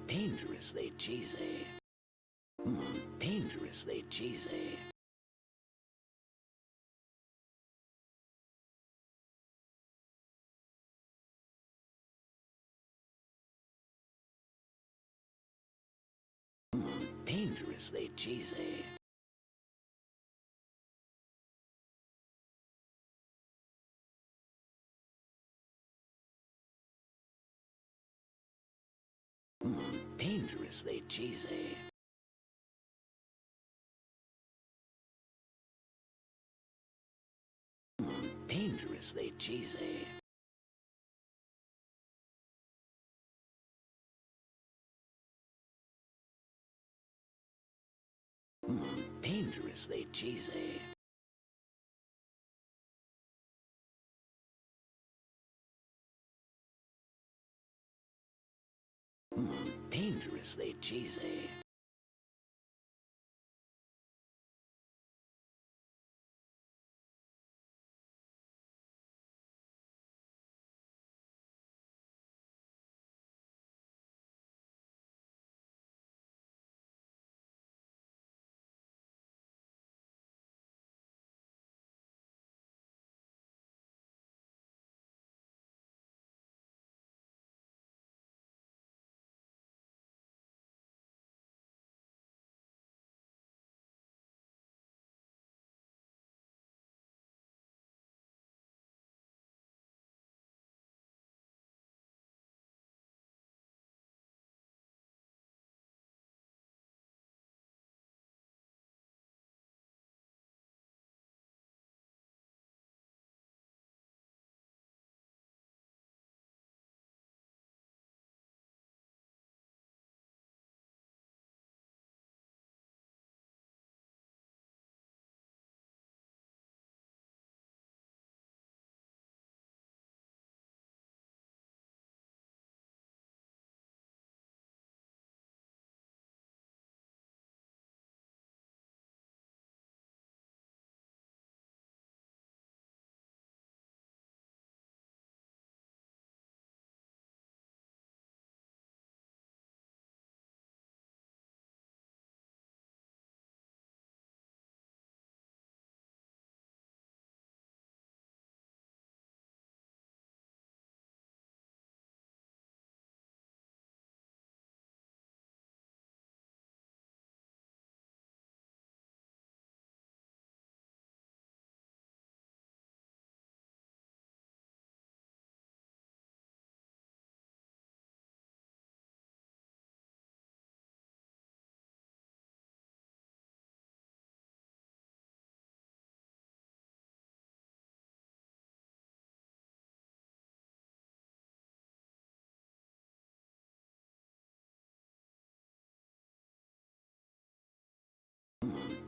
Dangerously cheesy. Dangerously cheesy. Dangerously cheesy. Dangerously cheesy. Dangerously cheesy. Dangerously cheesy. Dangerously cheesy.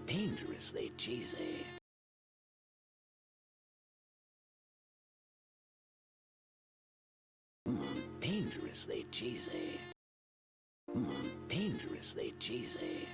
Dangerously cheesy. Dangerously cheesy. Dangerously cheesy.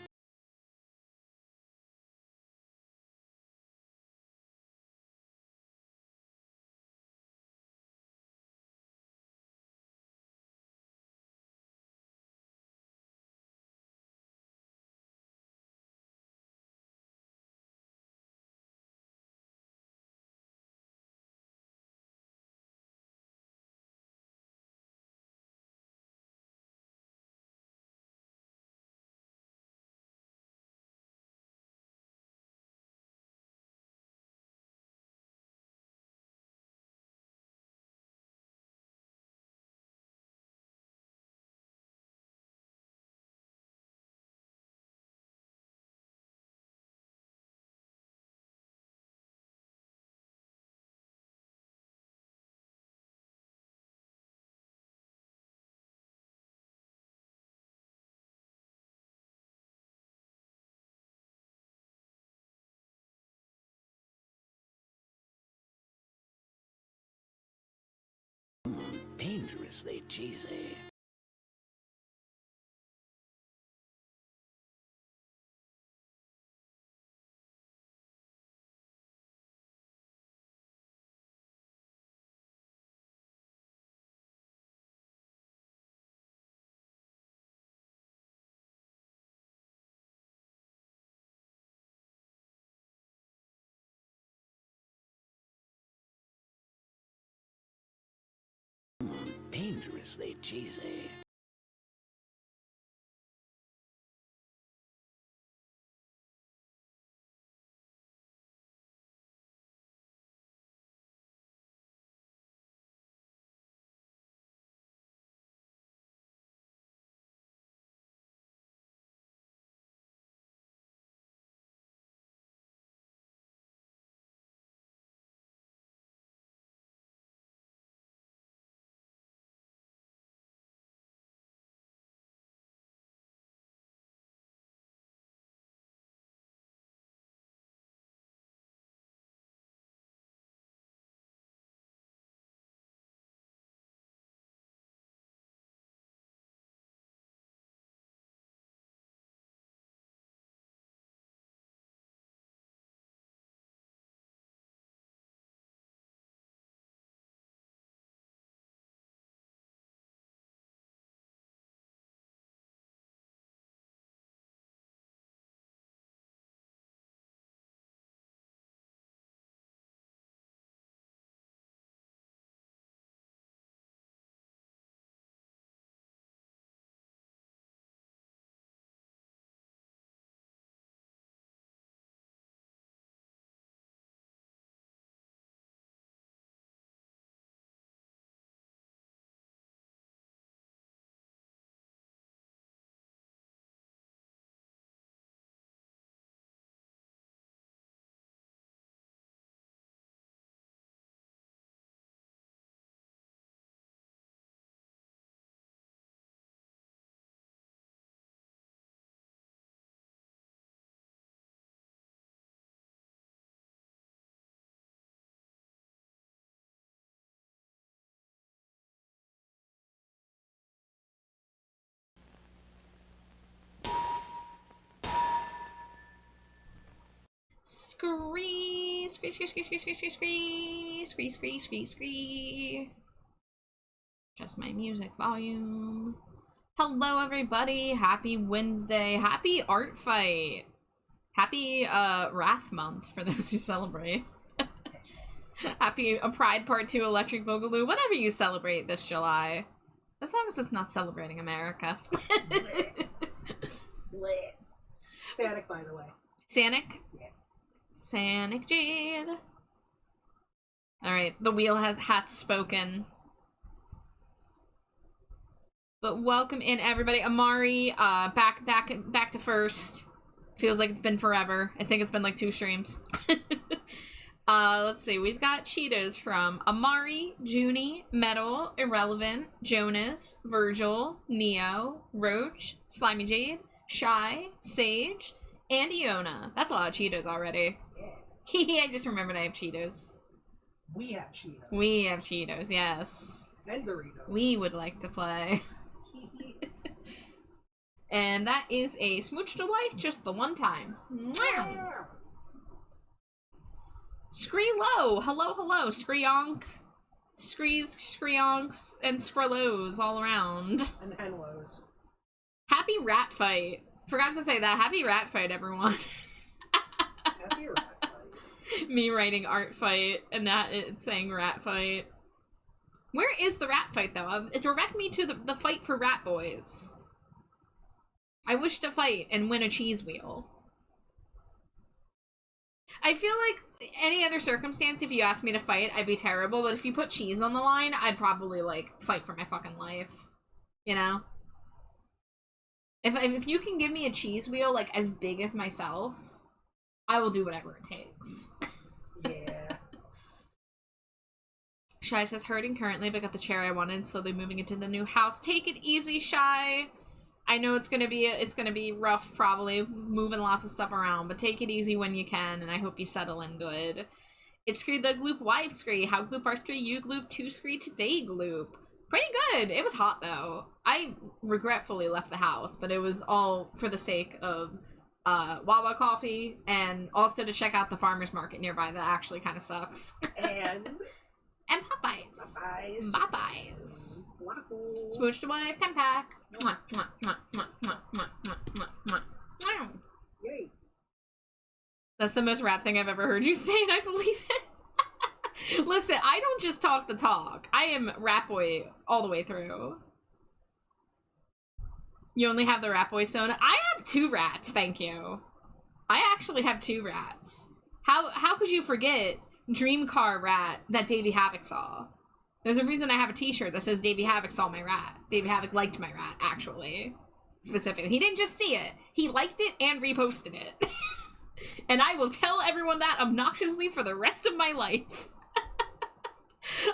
Dangerously cheesy. Dangerously cheesy. Scree, scree, scree, scree, scree, scree, scree, scree, scree, scree, scree, scree. Just my music volume. Hello, everybody. Happy Wednesday. Happy Art Fight. Happy Wrath Month for those who celebrate. Happy Pride Part 2 Electric Boogaloo. Whatever you celebrate this July. As long as it's not celebrating America. Bleh. Sanic, by the way. Sanic? Yeah. Sanic Jade. Alright, the wheel hath spoken. But welcome in, everybody. Amari, back to first. Feels like it's been forever. I think it's been like 2 streams. Let's see. We've got Cheetos from Amari, Junie, Metal, Irrelevant, Jonas, Virgil, Neo, Roach, Slimy Jade, Shy, Sage, and Iona. That's a lot of Cheetos already. Yeah. I just remembered I have Cheetos. We have Cheetos. We have Cheetos, yes. And Doritos. We would like to play. And that is a smooch to wife just the one time. Mwah! Scree low! Hello, Screonk. Screes, Screonks, and Screllos all around. And Henlos. Happy rat fight. Forgot to say that. Happy rat fight, everyone. Happy rat fight. Me writing art fight and not it saying rat fight. Where is the rat fight, though? Direct me to the fight for rat boys. I wish to fight and win a cheese wheel. I feel like any other circumstance, if you asked me to fight, I'd be terrible, but if you put cheese on the line, I'd probably, like, fight for my fucking life. You know? If you can give me a cheese wheel, like, as big as myself, I will do whatever it takes. Yeah. Shy says, hurting currently, but got the chair I wanted, slowly moving into the new house. Take it easy, Shy! I know it's gonna be rough, probably, moving lots of stuff around, but take it easy when you can, and I hope you settle in good. It's Scree the Gloop Wife Scree. How Gloop our Scree? You Gloop 2 Scree today, Gloop. Pretty good. It was hot, though. I regretfully left the house, but it was all for the sake of Wawa coffee, and also to check out the farmer's market nearby that actually kind of sucks. And Popeyes. Popeyes. Popeyes. Waffle. Smooch to wife, 10-pack. Mwah, mwah, mwah, mwah, mwah, mwah, mwah, mwah, mwah. Wow. Yay. That's the most rat thing I've ever heard you say, and I believe it. Listen, I don't just talk the talk. I am rat boy all the way through. You only have the rat boy Sona? I have 2 rats, thank you. I actually have 2 rats. How could you forget Dream Car Rat that Davey Havoc saw? There's a reason I have a t-shirt that says Davey Havoc saw my rat. Davey Havoc liked my rat, actually. Specifically. He didn't just see it. He liked it and reposted it. And I will tell everyone that obnoxiously for the rest of my life.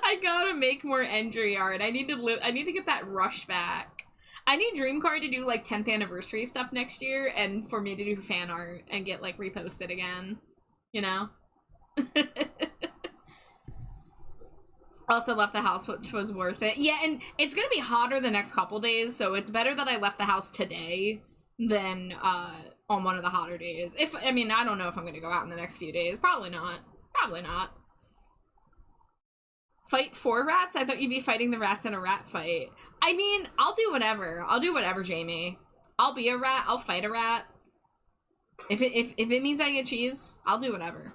I gotta make more entry art. I need to get that rush back. I need Dreamcard to do like 10th anniversary stuff next year and for me to do fan art and get like reposted again. You know? Also left the house, which was worth it. Yeah, and it's gonna be hotter the next couple days, so it's better that I left the house today than on one of the hotter days. I mean, I don't know if I'm gonna go out in the next few days. Probably not. Probably not. Fight 4 rats? I thought you'd be fighting the rats in a rat fight. I mean, I'll do whatever. I'll do whatever, Jamie. I'll be a rat. I'll fight a rat. If it means I get cheese, I'll do whatever.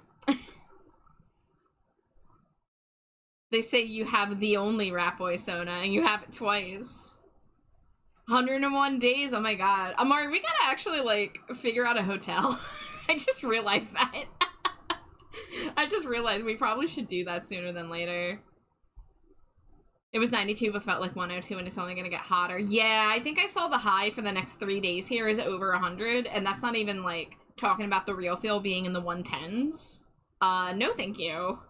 They say you have the only rat boy Sona, and you have it twice. 101 days? Oh my god. Amari, we gotta actually, like, figure out a hotel. I just realized that. I just realized we probably should do that sooner than later. It was 92, but felt like 102, and it's only gonna get hotter. Yeah, I think I saw the high for the next 3 days here is over 100, and that's not even, like, talking about the real feel being in the 110s. No thank you.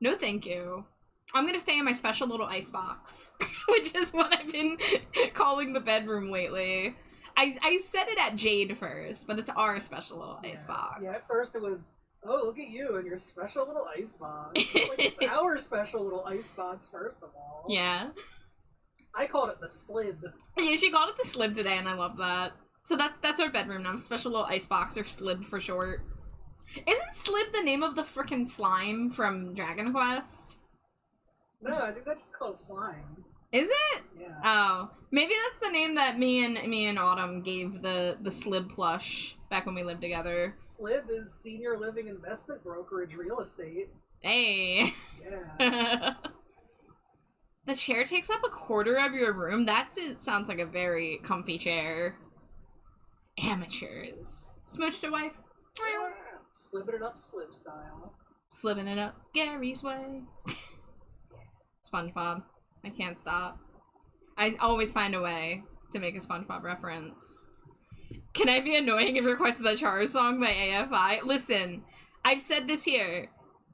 No thank you. I'm gonna stay in my special little ice box, which is what I've been calling the bedroom lately. I said it at Jade first, but it's our special little ice box. Yeah, at first it was, oh, look at you and your special little ice box. Like, it's our special little ice box, first of all. Yeah. I called it the slib. Yeah, she called it the slib today, and I love that. So that's our bedroom now, special little ice box, or slib for short. Isn't Slib the name of the frickin' slime from Dragon Quest? No, I think that's just called slime. Is it? Yeah. Oh, maybe that's the name that me and Autumn gave the Slib plush back when we lived together. Slib is senior living investment brokerage real estate. Hey. Yeah. The chair takes up a quarter of your room. Sounds like a very comfy chair. Amateurs. Smooched a wife. Slibbing it up slib style. Slibbing it up Gary's way. SpongeBob. I can't stop. I always find a way to make a SpongeBob reference. Can I be annoying if you request the Char song by AFI? Listen, I've said this here.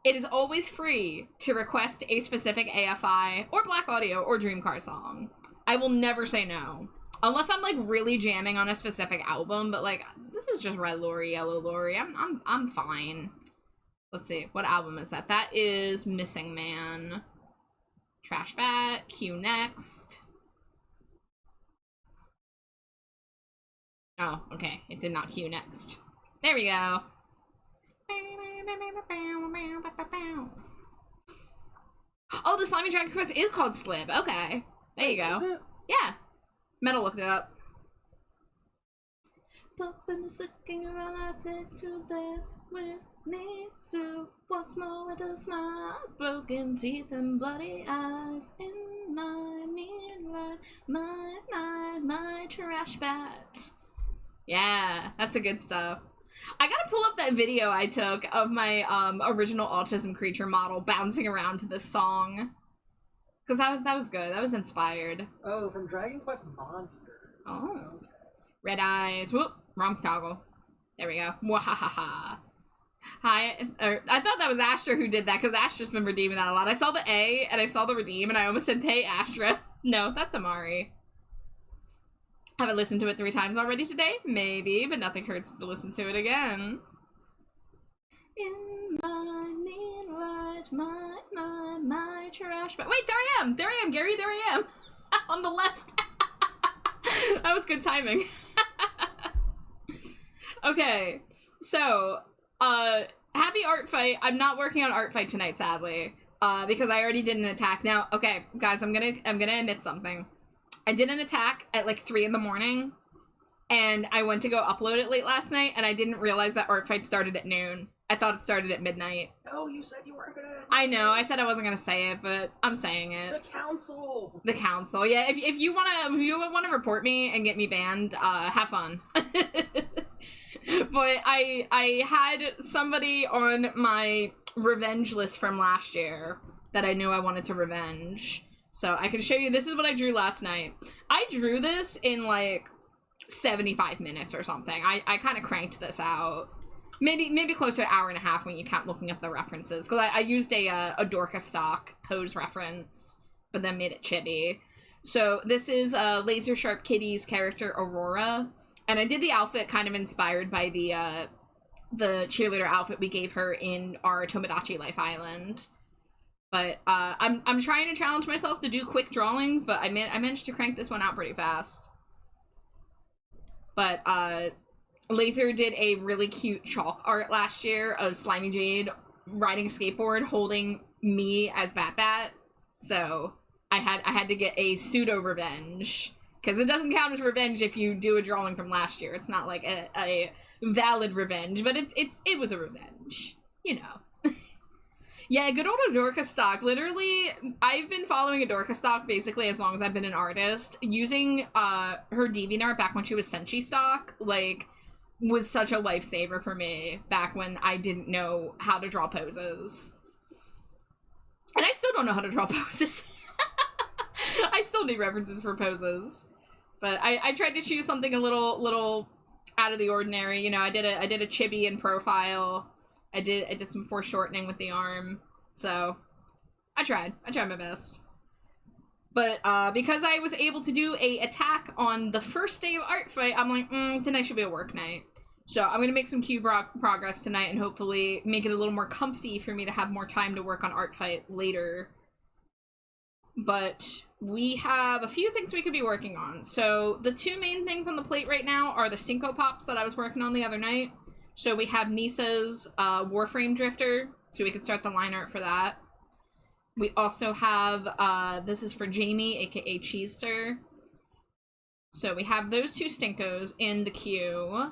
It is always free to request a specific AFI or Black Audio or Dreamcar song. I will never say no. Unless I'm like really jamming on a specific album, but like this is just Red Lorry, Yellow Lorry. I'm fine. Let's see, what album is that? That is Missing Man. Trash Bat, Q next. Oh, okay. It did not queue next. There we go. Oh, the Slimy Dragon Quest is called Slib. Okay. There you go. Is it? Yeah. Metal looked it up. Popping the second you're all I take to bed with me. So once more with a smile, broken teeth and bloody eyes in my moonlight, my trash bat. Yeah, that's the good stuff. I gotta pull up that video I took of my original autism creature model bouncing around to this song. Cause that was good. That was inspired. Oh, from Dragon Quest Monsters. Oh. Okay. Red eyes. Whoop. Wrong toggle. There we go. Mwahaha. Hi. I thought that was Astra who did that because Astra's been redeeming that a lot. I saw the A and I saw the redeem and I almost said, hey, Astra. No, that's Amari. Have I listened to it 3 times already today? Maybe, but nothing hurts to listen to it again. In my moonlight, my trash bag. Wait, there I am! There I am, Gary, there I am! On the left! That was good timing. Okay, so, happy art fight. I'm not working on art fight tonight, sadly, because I already did an attack. Now, okay, guys, I'm gonna admit something. I did an attack at like 3 in the morning, and I went to go upload it late last night, and I didn't realize that art fight started at noon. I thought it started at midnight. No, you said you weren't gonna. I know, I said I wasn't gonna say it, but I'm saying it. The council. The council, yeah. If you wanna report me and get me banned, have fun. But I had somebody on my revenge list from last year that I knew I wanted to revenge. So I can show you, this is what I drew last night. I drew this in like 75 minutes or something. I kind of cranked this out. Maybe close to an hour and a half when you count looking up the references. Because I used a Dorka stock pose reference, but then made it chibi. So this is Laser Sharp Kitty's character Aurora. And I did the outfit kind of inspired by the cheerleader outfit we gave her in our Tomodachi Life Island. But I'm trying to challenge myself to do quick drawings, but I managed to crank this one out pretty fast. But Laser did a really cute chalk art last year of Slimy Jade riding a skateboard holding me as Bat. So I had to get a pseudo revenge. Because it doesn't count as revenge if you do a drawing from last year. It's not like a valid revenge, but it was a revenge. You know. Yeah, good old Adorka stock. Literally, I've been following Adorka stock basically as long as I've been an artist. Using her DeviantArt back when she was Senshi stock, like, was such a lifesaver for me back when I didn't know how to draw poses. And I still don't know how to draw poses. I still need references for poses. But I tried to choose something a little out of the ordinary. You know, I did a chibi in profile. I did some foreshortening with the arm. So I tried my best. But because I was able to do a attack on the first day of art fight, I'm like, tonight should be a work night. So I'm gonna make some cube progress tonight and hopefully make it a little more comfy for me to have more time to work on art fight later. But we have a few things we could be working on. So the two main things on the plate right now are the Stinko Pops that I was working on the other night. So we have Nisa's Warframe Drifter, so we can start the line art for that. We also have, this is for Jamie, aka Cheester. So we have those two Stinkos in the queue.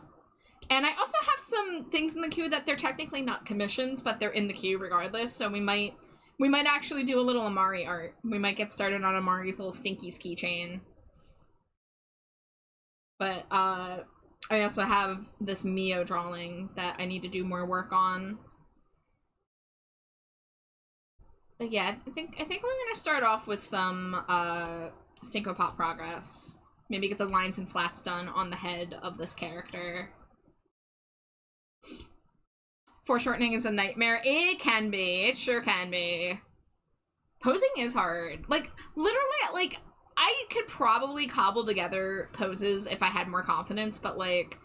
And I also have some things in the queue that they're technically not commissions, but they're in the queue regardless, so we might actually do a little Amari art. We might get started on Amari's little Stinky's keychain. But, I also have this Mio drawing that I need to do more work on. But yeah, I think we're gonna start off with some, Stinko Pop progress. Maybe get the lines and flats done on the head of this character. Foreshortening is a nightmare. It can be. It sure can be. Posing is hard. Like, literally, like, I could probably cobble together poses if I had more confidence, but, like,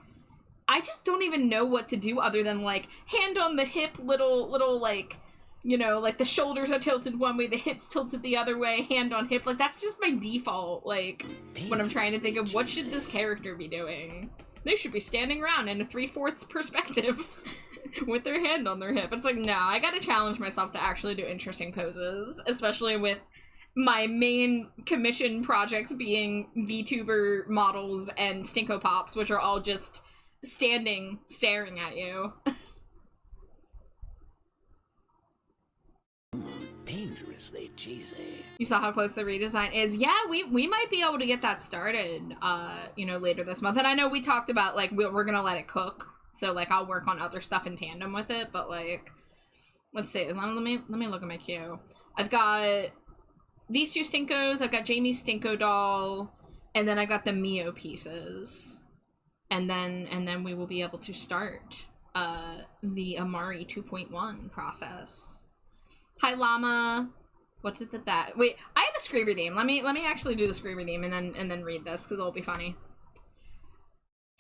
I just don't even know what to do other than, like, hand on the hip, little, like, you know, like, the shoulders are tilted one way, the hips tilted the other way, hand on hip. Like, that's just my default, like, when I'm trying to think of what should this character be doing. They should be standing around in a 3/4 perspective with their hand on their hip. It's like, no, I gotta challenge myself to actually do interesting poses, especially with my main commission projects being VTuber models and Stinko Pops, which are all just standing, staring at you. Dangerously cheesy. You saw how close the redesign is. Yeah, we might be able to get that started, you know, later this month. And I know we talked about, like, we're gonna let it cook. So, like, I'll work on other stuff in tandem with it, but, like, let's see. Let me look at my queue. I've got these two Stinkos. I've got Jamie's Stinko doll, and then I got the Mio pieces. And then we will be able to start the Amari 2.1 process. Hi, Llama. What's it that? Wait, I have a scree redeem. Let me actually do the scree redeem and then read this because it'll be funny.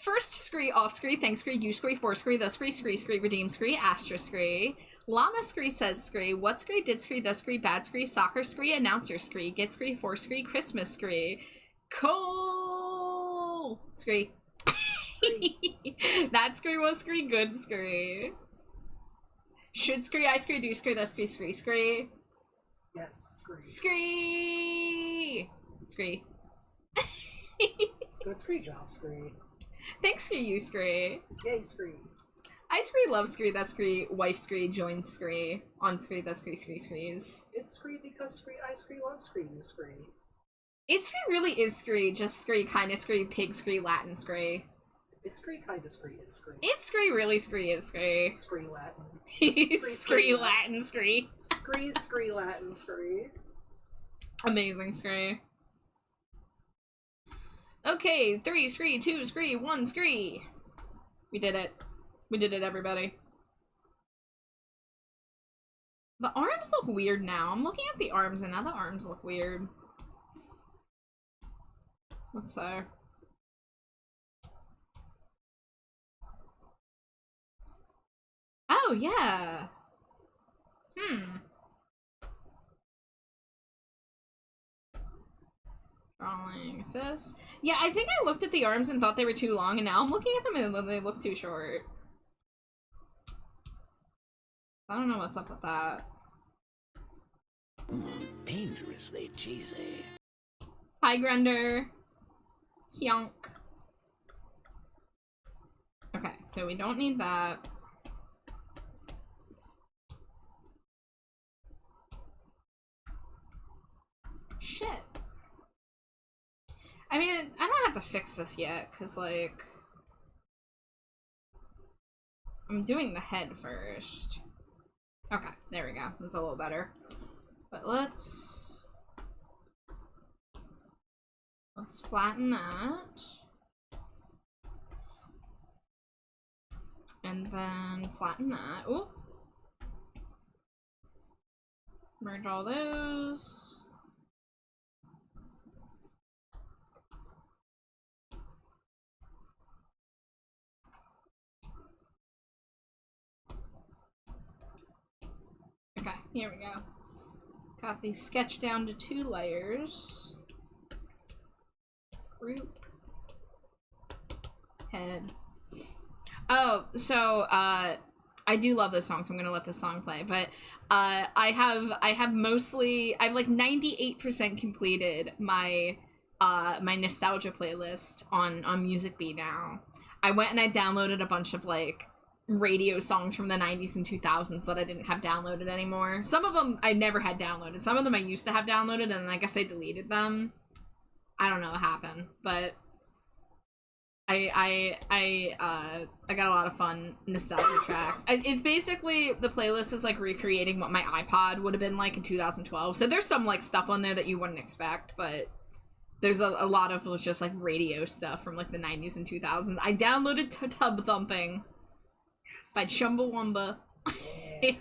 First scree, off scree, thanks scree, you scree, for scree, the scree, redeem scree, astra scree. Llama scree says scree, what scree, did scree, the scree, bad scree, soccer scree, announcer scree, get scree, for scree, Christmas scree. Cool scree. That scree was scree, good scree. Should scree, I scree, do scree, the scree, scree. Yes, scree. Scree! Scree. Good scree job, scree. Thanks for you, Scree. Yay, scree. I scree, love scree, that scree, wife scree, join scree, on scree, that scree, screes. It's scree because scree, I scree, love scree, you scree. It scree really is scree, just scree, kinda scree, pig scree, Latin scree. It's scree, kinda scree, it's scree. It's scree, really scree is scree. Scree Latin. Scree, Latin scree. Scree Latin scree. Amazing scree. Okay, 3 scree, 2 scree, 1 scree. We did it. We did it, everybody. The arms look weird now. I'm looking at the arms and now the arms look weird. Let's say. Oh, yeah. Drawing assist. Yeah, I think I looked at the arms and thought they were too long, and now I'm looking at them and they look too short. I don't know what's up with that. Dangerously cheesy. Hi, Grender. Hyonk. Okay, so we don't need that. Shit. I mean, I don't have to fix this yet, because, like, I'm doing the head first. Okay, there we go. That's a little better. But let's flatten that. And then flatten that. Ooh. Merge all those. Okay, here we go. Got the sketch down to 2 layers. Group. Head. Oh, so, I do love this song, so I'm gonna let this song play, but, I have I've like 98% completed my, my nostalgia playlist on Music Bee now. I went and I downloaded a bunch of, like, radio songs from the 90s and 2000s that I didn't have downloaded anymore. Some of them I never had downloaded. Some of them I used to have downloaded, and I guess I deleted them. I don't know what happened, but I got a lot of fun nostalgia tracks. It's basically, the playlist is like recreating what my iPod would have been like in 2012. So there's some like stuff on there that you wouldn't expect, but there's a lot of just like radio stuff from like the 90s and 2000s. I downloaded Tub Thumping by Chumbawamba. Yeah.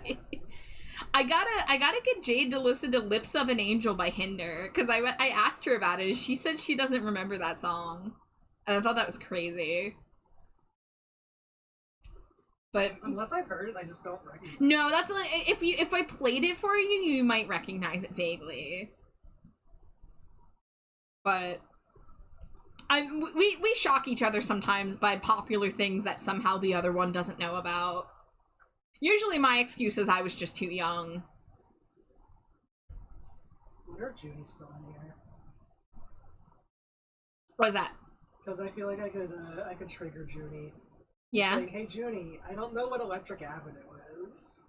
I gotta get Jade to listen to Lips of an Angel by Hinder, because I asked her about it, and she said she doesn't remember that song. And I thought that was crazy. But unless I've heard it, I just don't recognize it. No, that's like, if I played it for you, you might recognize it vaguely. But we shock each other sometimes by popular things that somehow the other one doesn't know about. Usually my excuse is I was just too young. I wonder if Junie's still in here. What was that? Because I feel like I could trigger Junie. Yeah. Saying, hey Junie, I don't know what Electric Avenue is.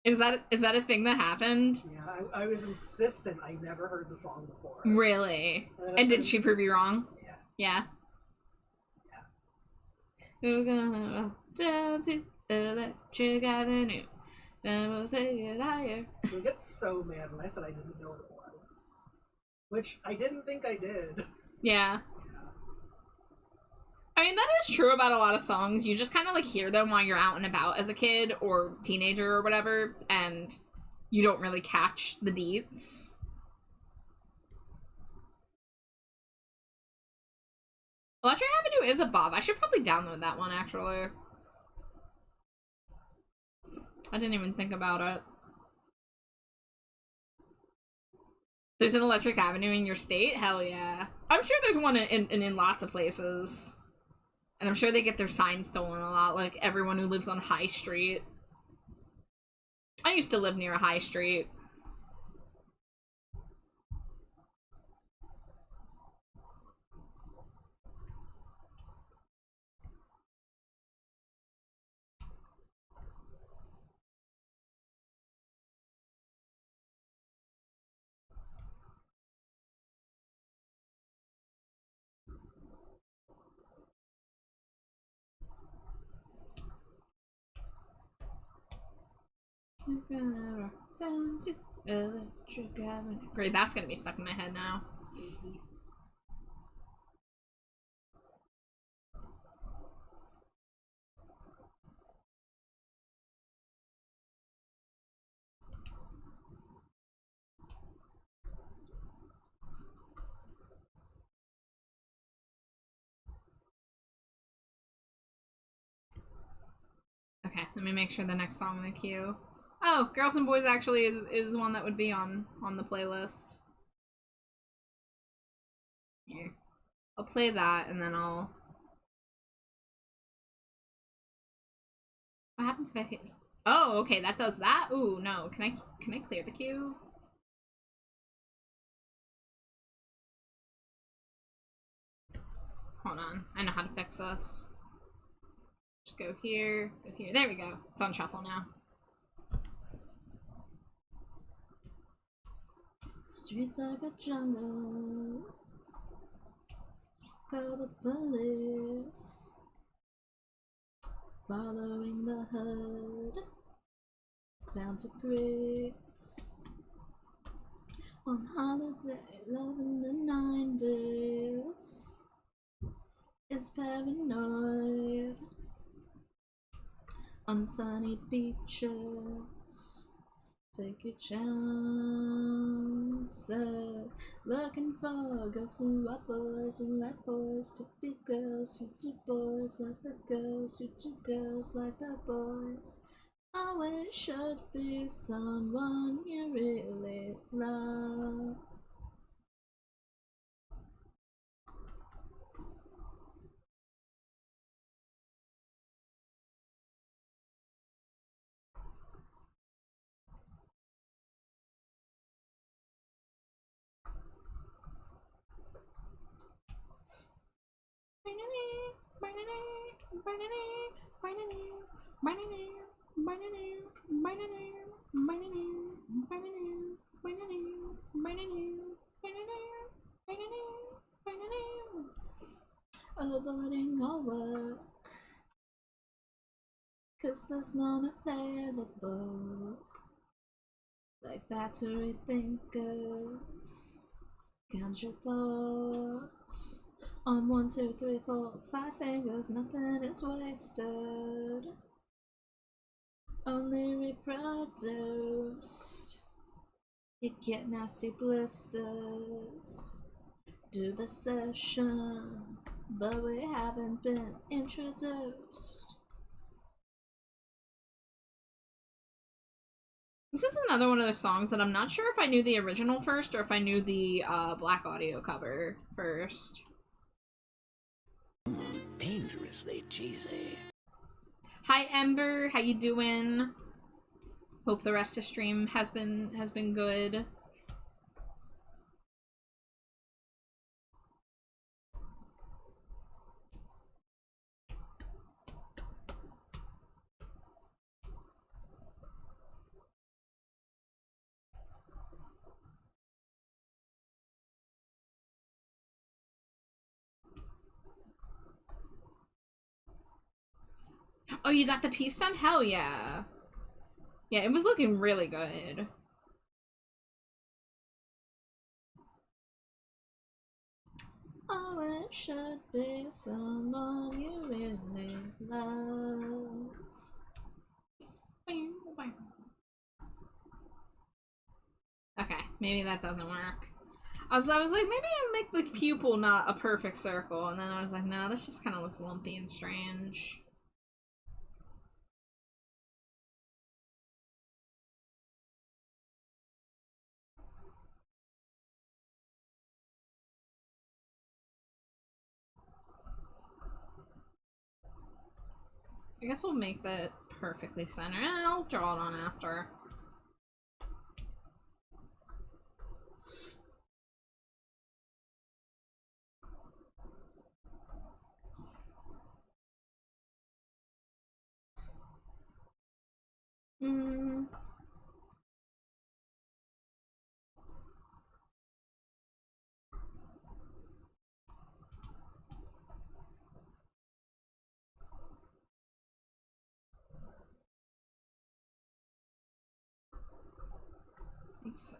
Is that a thing that happened? Yeah, I was insistent I never heard the song before. Really? And did she prove you wrong? Yeah. Yeah? We're gonna roll down to Electric Avenue. Then we'll take it higher. She gets so mad when I said I didn't know what it was. Which I didn't think I did. Yeah. I mean, that is true about a lot of songs. You just kind of like hear them while you're out and about as a kid or teenager or whatever, and you don't really catch the deets. Electric Avenue is a bop. I should probably download that one, actually. I didn't even think about it. There's an Electric Avenue in your state? Hell yeah. I'm sure there's one in lots of places. And I'm sure they get their signs stolen a lot, like everyone who lives on High Street. I used to live near a high street. Down to Electric Avenue. Great, that's gonna be stuck in my head now. Okay, let me make sure the next song in the queue. Oh, Girls and Boys actually is one that would be on the playlist. Here. I'll play that and then I'll... What happens if I hit... Oh, okay, that does that? Ooh, no. Can I clear the queue? Hold on. I know how to fix this. Just go here, go here. There we go. It's on shuffle now. Streets like a jungle. Call the police. Following the hood down to Greece. On holiday, loving the 90s. Is paranoid. On sunny beaches. Take your chances. Looking for girls who are boys, who like boys to be girls, who do boys like the girls, who do girls like the boys. Always should be someone you really love. Avoiding all work, 'cause there's none available. Like battery thinkers, count your thoughts. On 1, 2, 3, 4, 5 fingers, nothing is wasted. Only reproduced. You get nasty blisters. Do the session, but we haven't been introduced. This is another one of those songs that I'm not sure if I knew the original first or if I knew the Black Audio cover first. Dangerously cheesy. Hi Ember, how you doing? Hope the rest of stream has been good. Oh, you got the piece done? Hell yeah. Yeah, it was looking really good. Oh, it should be someone you really love. Okay, maybe that doesn't work. I was like, maybe I make the pupil not a perfect circle, and then I was like, no, this just kind of looks lumpy and strange. I guess we'll make that perfectly centered. I'll draw it on after. Hmm. Let's see.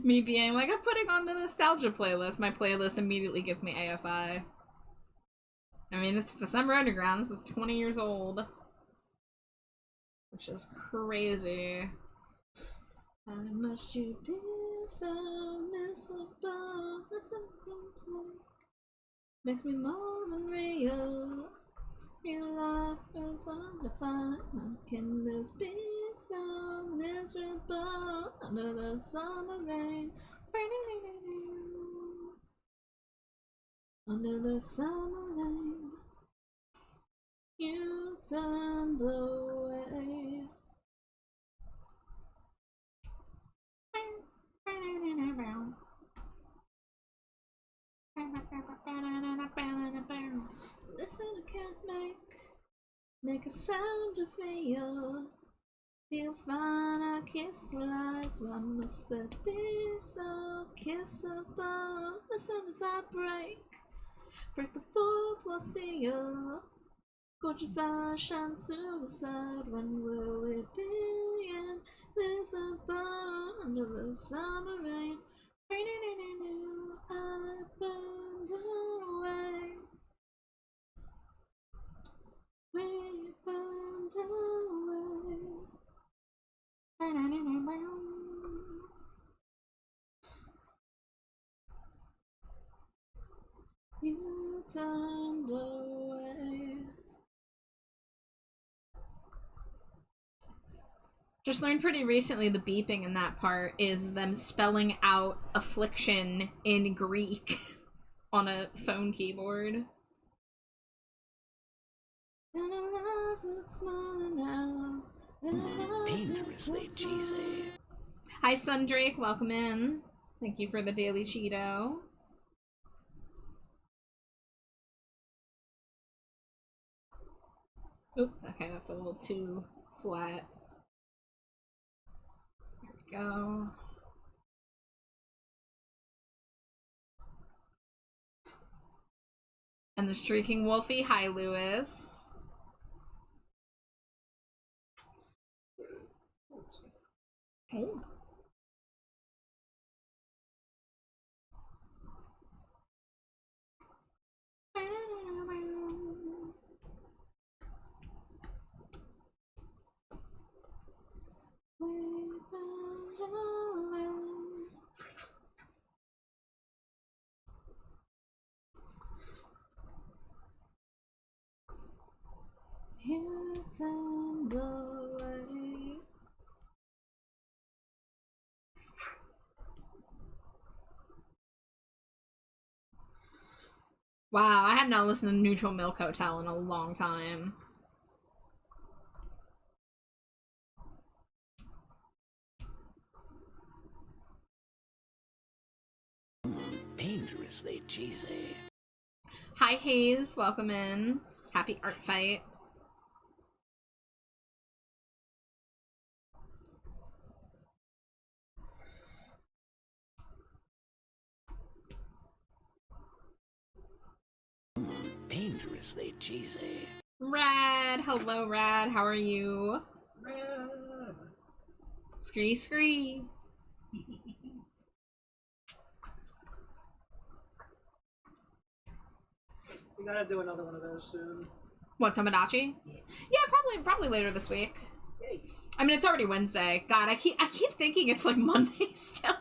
Me being like, I'm putting on the nostalgia playlist. My playlist immediately gives me AFI. I mean, it's December Underground. This is 20 years old. Which is crazy. How must you be so miserable? Makes me more than real. Real life is undefined. How can this be so miserable under the summer rain? Under the summer rain, you turned away. Listen, I can't make a sound to feel. Feel fine, I kiss the lies. Why must that be so kissable? Listen as I break the fourth wall seal. Gorgeous eyes shine suicide. When will we be invisible under the summer rain? I burned away. We burned away. You turned away. Just learned pretty recently the beeping in that part is them spelling out affliction in Greek on a phone keyboard. Dangerously cheesy. Hi Sundrake, welcome in. Thank you for the daily Cheeto. Oop, okay, that's a little too flat. There we go. And the Streaking Wolfie, hi Lewis. Oh. You turned away. Wow, I have not listened to Neutral Milk Hotel in a long time. Dangerously cheesy. Hi Hayes, welcome in. Happy art fight. Dangerously cheesy. Rad, hello Rad, how are you? Rad. Scree scree. We gotta do another one of those soon. What, Tomodachi? Yeah, probably later this week. Yay. I mean, it's already Wednesday. God, I keep thinking it's like Monday still,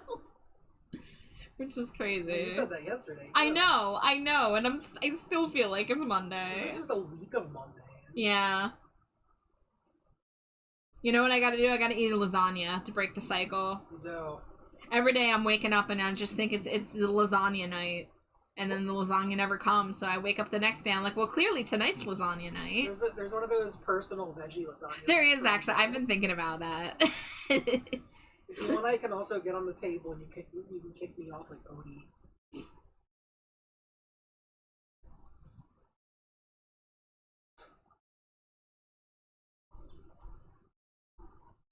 which is crazy. Well, you said that yesterday. I know, and I still feel like it's Monday. This is just a week of Mondays. Yeah. You know what I gotta do? I gotta eat a lasagna to break the cycle. You do. Every day I'm waking up and I just think it's the lasagna night. And then the lasagna never comes, so I wake up the next day, I'm like, well, clearly tonight's lasagna night. There's one of those personal veggie lasagnas. There is, actually. I've been thinking about that. If you want, I can also get on the table and you can kick me off like Odie.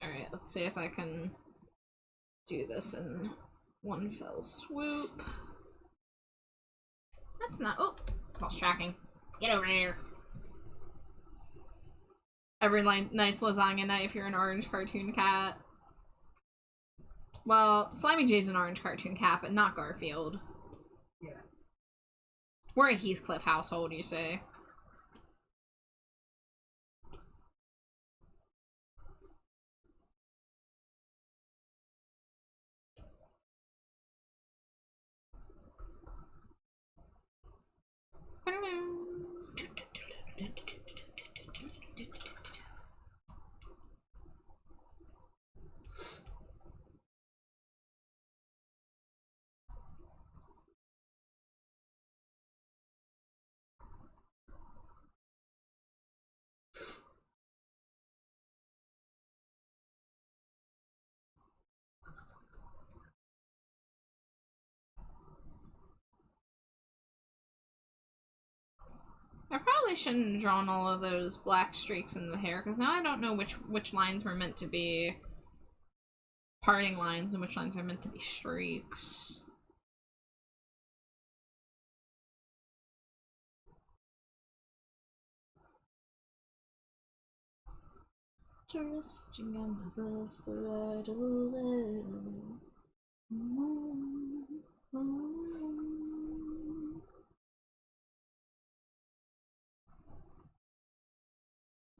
Alright, let's see if I can do this in one fell swoop. That's not- oh! False tracking. Get over here. Every nice lasagna night if you're an orange cartoon cat. Well, Slimy J's an orange cartoon cat, but not Garfield. Yeah. We're a Heathcliff household, you say. I probably shouldn't have drawn all of those black streaks in the hair, because now I don't know which lines were meant to be parting lines and which lines are meant to be streaks. Trusting a mother's bridal veil.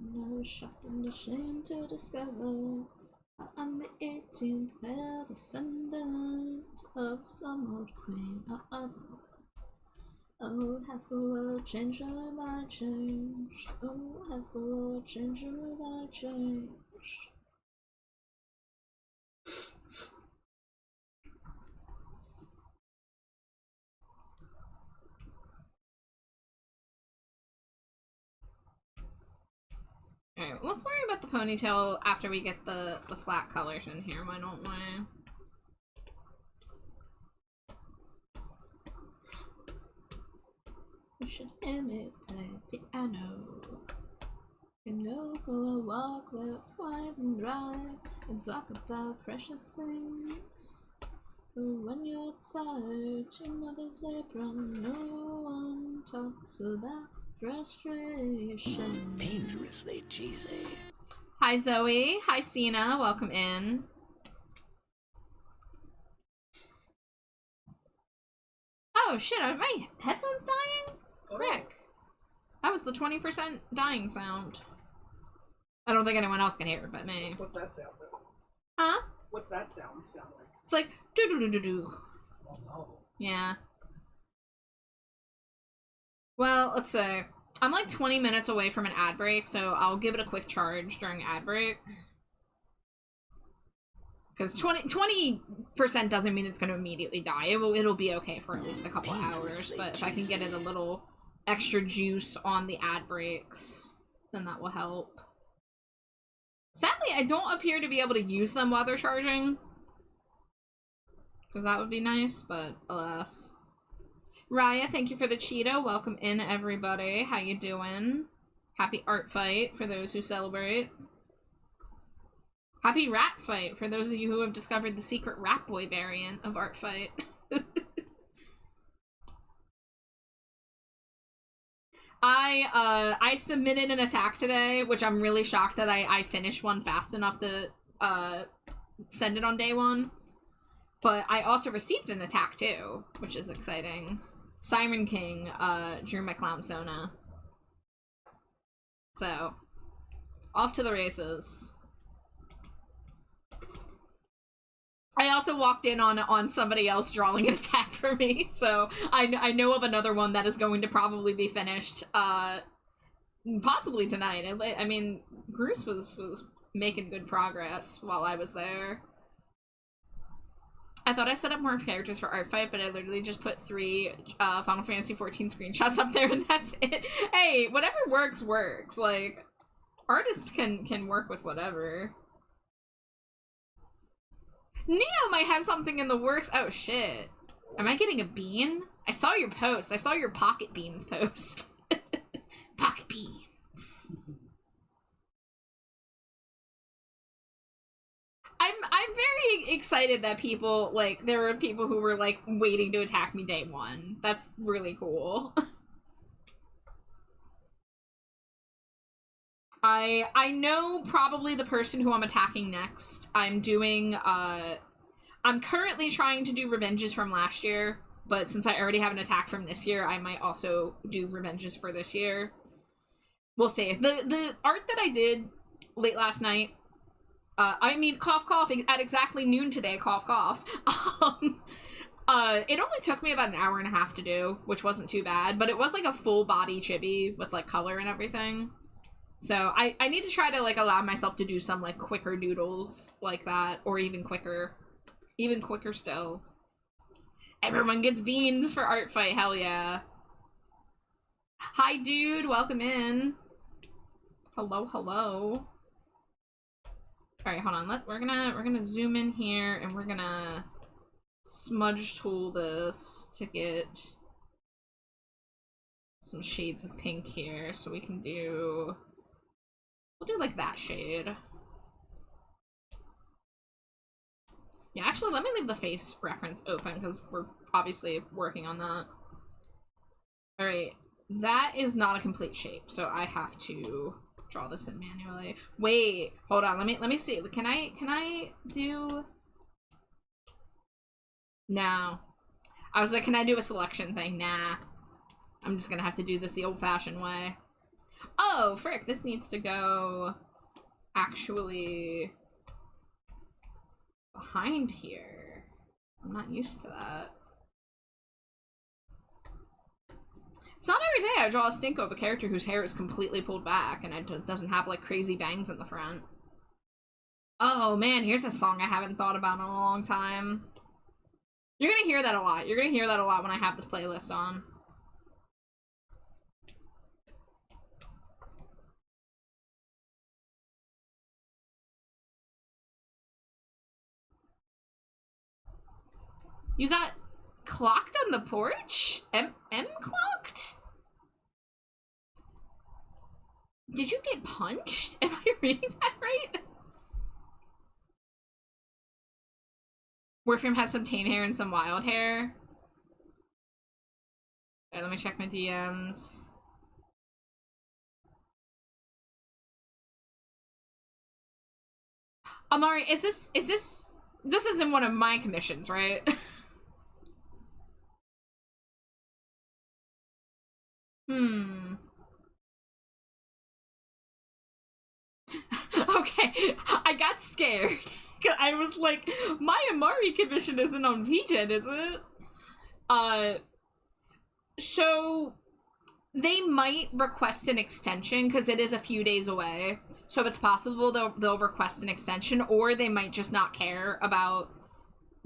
No shocked and ashamed to discover I'm the 18th male descendant of some old queen or other. Oh, has the world changed or have I changed? Oh, has the world changed or have I changed? Alright, let's worry about the ponytail after we get the flat colors in here, why don't we? You should hear me play piano. And go for a walk where it's quiet and dry and talk about precious things. But when you're tired, your mother's apron, no one talks about frustration. Dangerously cheesy. Hi Zoe, hi Cena, welcome in. Oh shit, are my headphones dying? Frick. That was the 20% dying sound. I don't think anyone else can hear it but me. What's that sound though? Huh? What's that sound like? It's like doo-doo-doo-doo-doo. Oh no. Yeah. Well, let's say I'm like 20 minutes away from an ad break, so I'll give it a quick charge during ad break. Because 20% doesn't mean it's going to immediately die. It'll be okay for at least a couple hours, but if I can get it a little extra juice on the ad breaks, then that will help. Sadly, I don't appear to be able to use them while they're charging. Because that would be nice, but alas. Raya, thank you for the Cheeto. Welcome in, everybody. How you doing? Happy Art Fight for those who celebrate. Happy Rat Fight for those of you who have discovered the secret Rat Boy variant of Art Fight. I submitted an attack today, which I'm really shocked that I finished one fast enough to send it on day one. But I also received an attack too, which is exciting. Siren King drew my Clown Sona. So, off to the races. I also walked in on somebody else drawing an attack for me, so I know of another one that is going to probably be finished, possibly tonight. I mean, Bruce was making good progress while I was there. I thought I set up more characters for Art Fight, but I literally just put 3 Final Fantasy XIV screenshots up there, and that's it. Hey, whatever works, works. Like, artists can work with whatever. Neo might have something in the works. Oh, shit. Am I getting a bean? I saw your post. I saw your Pocket Beans post. Pocket Beans. very excited that people, like, there were people who were, like, waiting to attack me day one. That's really cool. I know probably the person who I'm attacking next. I'm doing, I'm currently trying to do revenges from last year, but since I already have an attack from this year, I might also do revenges for this year. We'll see. The art that I did late last night, I mean, cough cough, at exactly noon today, cough cough. It only took me about an hour and a half to do, which wasn't too bad, but it was like a full body chibi with like color and everything. So I need to try to like allow myself to do some like quicker doodles like that, or even quicker still. Everyone gets beans for art fight, hell yeah. Hi dude, welcome in. Hello, hello. Alright, hold on. We're gonna zoom in here and we're gonna smudge tool this to get some shades of pink here so we can do, we'll do like that shade. Yeah, actually let me leave the face reference open because we're obviously working on that. Alright, that is not a complete shape, so I have to draw this in manually. Wait, hold on, let me see. Can I do? No. I was like, can I do a selection thing? Nah. I'm just gonna have to do this the old-fashioned way. Oh, frick, this needs to go actually behind here. I'm not used to that. It's not every day I draw a Stinko of a character whose hair is completely pulled back and it doesn't have like crazy bangs in the front. Oh man, here's a song I haven't thought about in a long time. You're gonna hear that a lot. You're gonna hear that a lot when I have this playlist on. You got clocked on the porch? M clocked? Did you get punched? Am I reading that right? Warframe has some tame hair and some wild hair. Alright, let me check my DMs. Amari, this isn't one of my commissions, right? Okay, I got scared. I was like, my Amari commission isn't on VGen, is it? So they might request an extension because it is a few days away. So it's possible they'll request an extension, or they might just not care about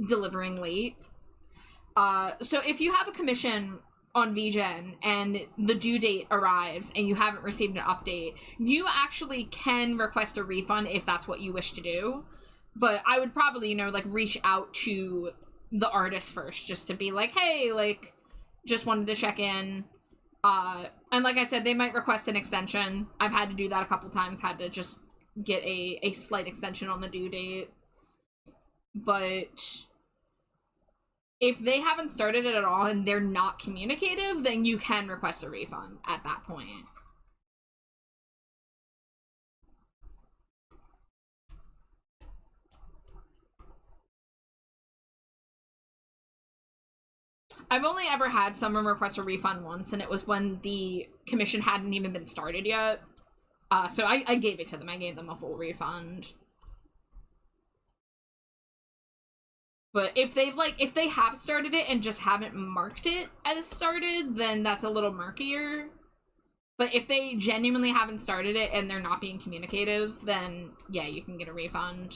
delivering late. So if you have a commission on VGen and the due date arrives and you haven't received an update, you actually can request a refund if that's what you wish to do. But I would probably, you know, like reach out to the artist first just to be like, hey, like, just wanted to check in. And like I said, they might request an extension. I've had to do that a couple times, had to just get a slight extension on the due date. But if they haven't started it at all and they're not communicative, then you can request a refund at that point. I've only ever had someone request a refund once, and it was when the commission hadn't even been started yet. So I gave it to them. I gave them a full refund. But if they have started it and just haven't marked it as started, then that's a little murkier. But if they genuinely haven't started it and they're not being communicative, then yeah, you can get a refund.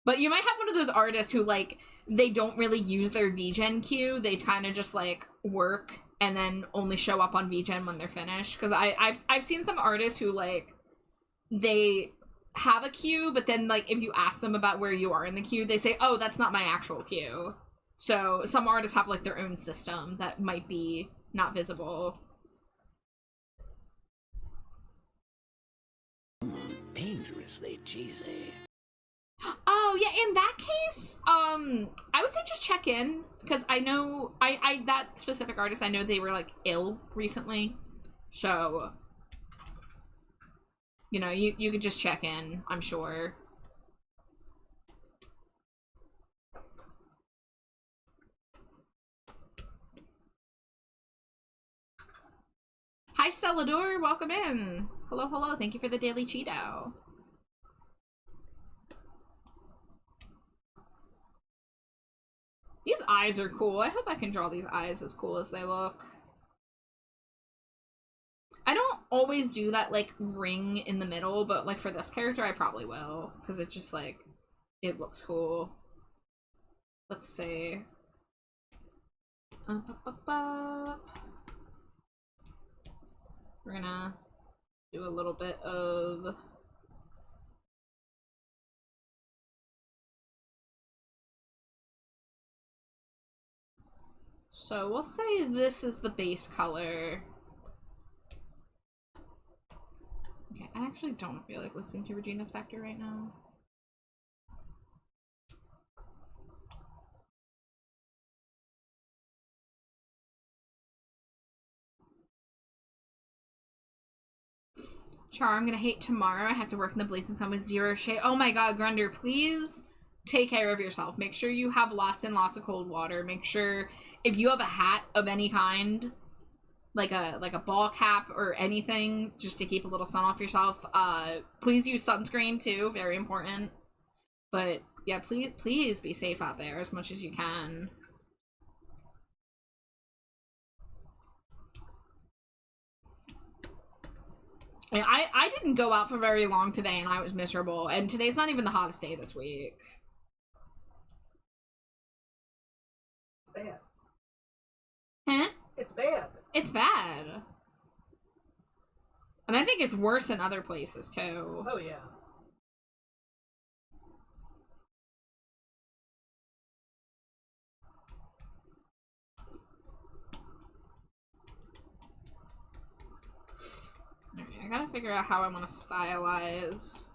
But you might have one of those artists who, like, they don't really use their VGen queue. They kind of just, like, work and then only show up on VGen when they're finished. Because I've seen some artists who, like, they have a queue, but then, like, if you ask them about where you are in the queue, they say, oh, that's not my actual queue. So some artists have, like, their own system that might be not visible. Dangerously cheesy. Oh, I would say just check in, because I know, that specific artist, I know they were, like, ill recently, so, you know, you could just check in, I'm sure. Hi, Celador, welcome in. Hello, hello, thank you for the daily Cheeto. These eyes are cool. I hope I can draw these eyes as cool as they look. I don't always do that, like, ring in the middle, but, like, for this character, I probably will. Because it just, like, it looks cool. Let's see. Up, up, up, up. We're gonna do a little bit of... So we'll say this is the base color. Okay, I actually don't feel like listening to Regina Spektor right now. Char, I'm gonna hate tomorrow. I have to work in the blazing sun with 0 shade. Oh my god, Grunder, please take care of yourself. Make sure you have lots and lots of cold water. Make sure if you have a hat of any kind, like a ball cap or anything, just to keep a little sun off yourself, please use sunscreen too, very important. But yeah, please be safe out there as much as you can. And I didn't go out for very long today and I was miserable, and today's not even the hottest day this week. It's bad. Huh? It's bad. It's bad. And I think it's worse in other places too. Oh yeah. Alright, I gotta figure out how I want to stylize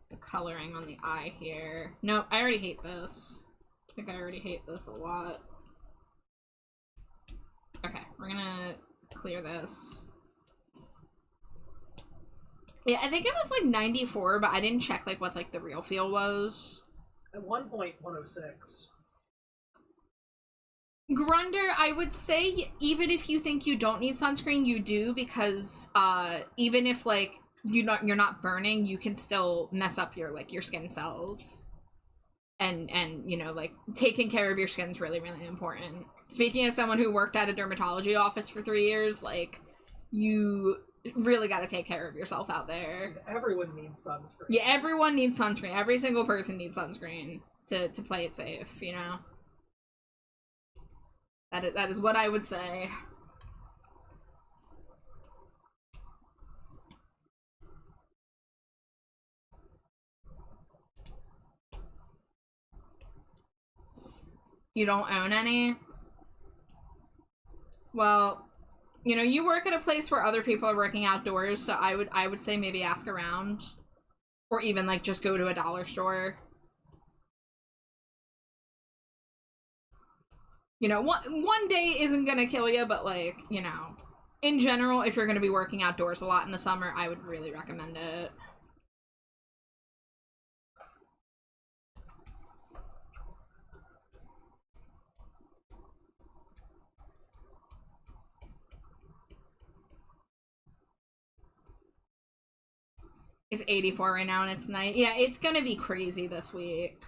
the coloring on the eye here. Nope, I already hate this. I think I already hate this a lot. Okay, we're gonna clear this. Yeah, I think it was like 94, but I didn't check like what like the real feel was. At one point, 106. Grunder, I would say even if you think you don't need sunscreen, you do, because even if like you're not burning, you can still mess up your like your skin cells. And you know, like taking care of your skin is really, really important. Speaking as someone who worked at a dermatology office for 3 years, like you really got to take care of yourself out there. Everyone needs sunscreen. Yeah, everyone needs sunscreen. Every single person needs sunscreen to play it safe, you know? That is what I would say. You don't own any? Well, you know, you work at a place where other people are working outdoors, so I would say maybe ask around. Or even, like, just go to a dollar store. You know, one day isn't gonna kill you, but, like, you know, in general, if you're gonna be working outdoors a lot in the summer, I would really recommend it. It's 84 right now and it's night. Yeah, it's gonna be crazy this week.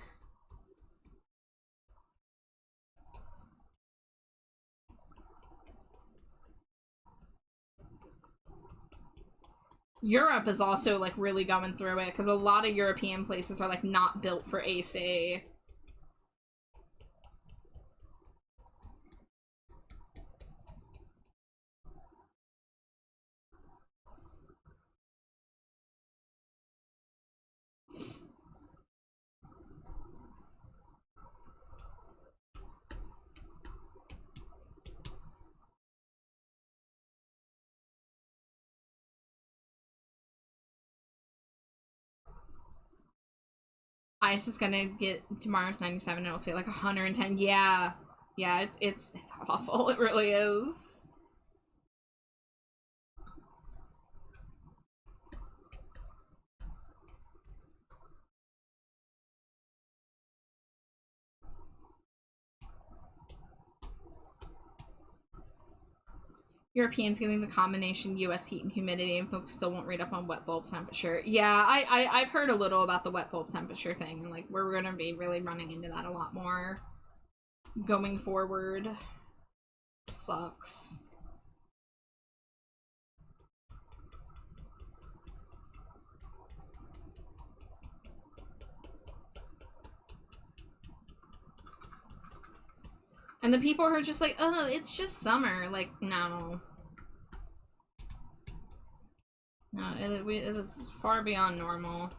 Europe is also like really going through it because a lot of European places are like not built for AC. Ice is gonna get tomorrow's 97 and it'll feel like 110. Yeah. Yeah, it's awful. It really is. Europeans getting the combination US heat and humidity, and folks still won't read up on wet bulb temperature. Yeah, I've heard a little about the wet bulb temperature thing, and like we're gonna be really running into that a lot more going forward. Sucks. And the people who are just like, oh, it's just summer. Like, no. No, it is far beyond normal.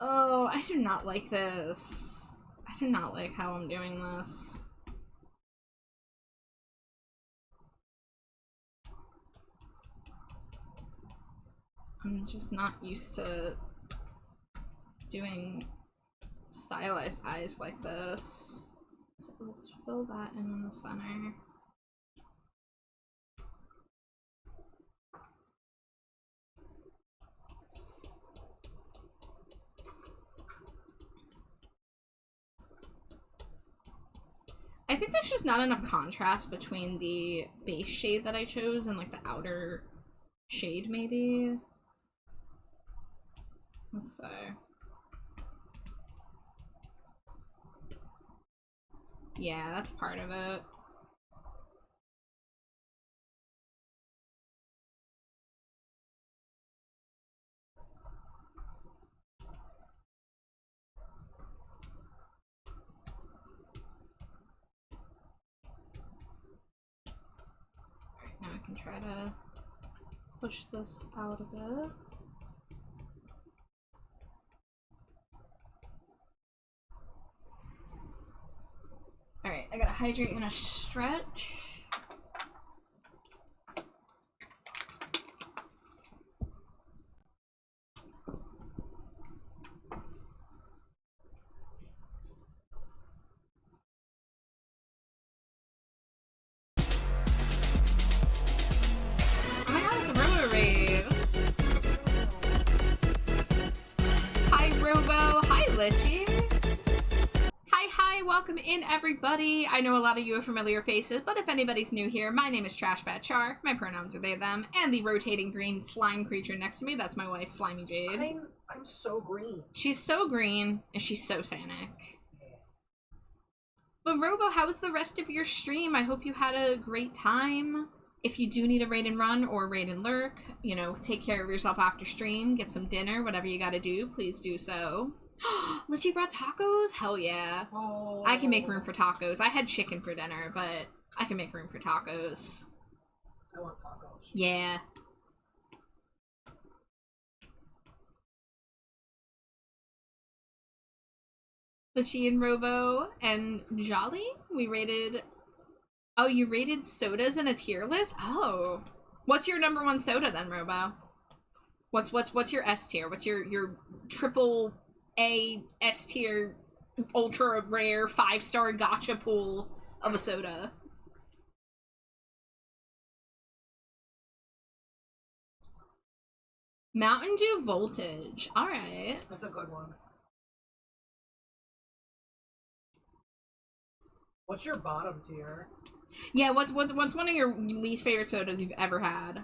Oh, I do not like this. I do not like how I'm doing this. I'm just not used to doing stylized eyes like this. So let's fill that in the center. I think there's just not enough contrast between the base shade that I chose and like the outer shade, maybe. Let's see. Yeah, that's part of it. Alright, now I can try to push this out a bit. Alright, I gotta hydrate and a stretch. Oh my god, it's a Robo Raid! Hi Robo, hi Litchi! Hi, welcome in everybody! I know a lot of you are familiar faces, but if anybody's new here, my name is Trash Bad Char, my pronouns are they, them, and the rotating green slime creature next to me, that's my wife, Slimy Jade. I'm so green. She's so green, and she's so Sanic. But Robo, how was the rest of your stream? I hope you had a great time. If you do need a raid and run or raid and lurk, you know, take care of yourself after stream, get some dinner, whatever you gotta do, please do so. Litchi brought tacos? Hell yeah. Oh. I can make room for tacos. I had chicken for dinner, but I can make room for tacos. I want tacos. Yeah. Litchi and Robo and Jolly? We rated... Oh, you rated sodas in a tier list? Oh. What's your number one soda then, Robo? What's your S tier? What's your triple A S tier ultra rare 5-star gotcha pool of a soda? Mountain Dew Voltage. Alright. That's a good one. What's your bottom tier? Yeah, what's one of your least favorite sodas you've ever had?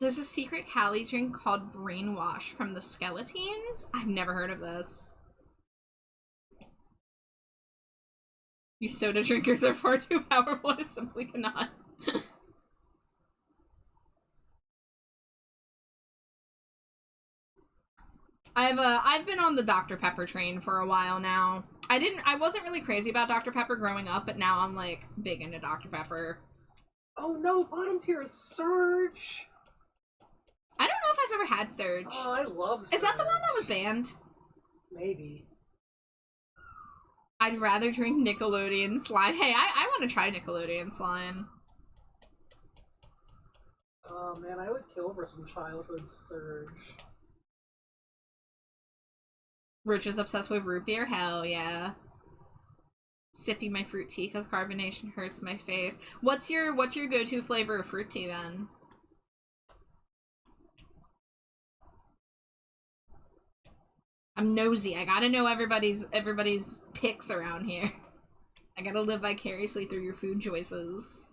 There's a secret Cali drink called Brainwash from the Skeletons. I've never heard of this. You soda drinkers are far too powerful. I simply cannot. I've been on the Dr. Pepper train for a while now. I wasn't really crazy about Dr. Pepper growing up, but now I'm like big into Dr. Pepper. Oh no, bottom tier is Surge. I don't know if I've ever had Surge. Oh, I love Surge. Is that the one that was banned? Maybe. I'd rather drink Nickelodeon slime. Hey, I want to try Nickelodeon slime. Oh man, I would kill for some childhood Surge. Rich is obsessed with root beer? Hell yeah. Sipping my fruit tea because carbonation hurts my face. What's your go-to flavor of fruit tea then? I'm nosy. I gotta know everybody's picks around here. I gotta live vicariously through your food choices.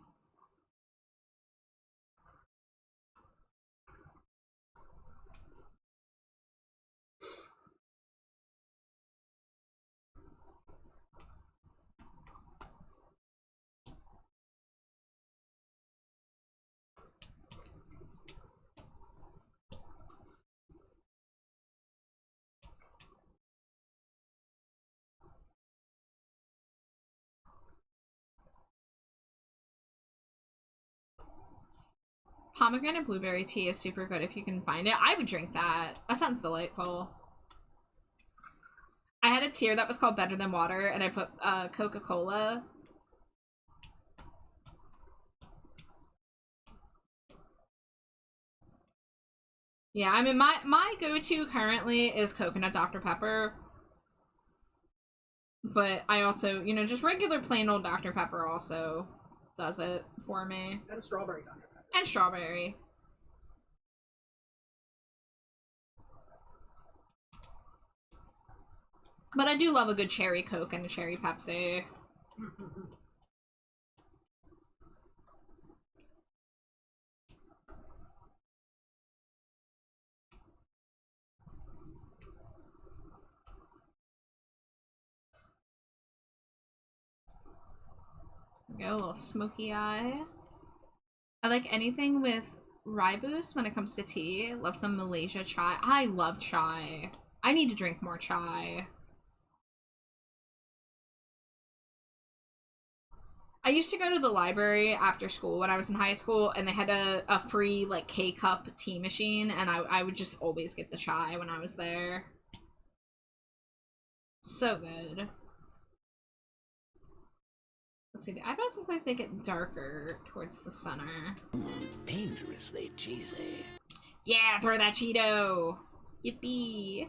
Pomegranate blueberry tea is super good if you can find it. I would drink that. That sounds delightful. I had a tier that was called Better Than Water, and I put Coca-Cola. Yeah, I mean, my go-to currently is coconut Dr. Pepper. But I also, you know, just regular plain old Dr. Pepper also does it for me. And strawberry Dr. Pepper. And strawberry. But I do love a good cherry Coke and a cherry Pepsi. Go, a little smoky eye. I like anything with ribose when it comes to tea. Love some Malaysia chai. I love chai. I need to drink more chai. I used to go to the library after school when I was in high school, and they had a free, like, K-cup tea machine, and I would just always get the chai when I was there. So good. Let's see, the eyebrows look like they get darker towards the center. Dangerously cheesy. Yeah, throw that Cheeto! Yippee!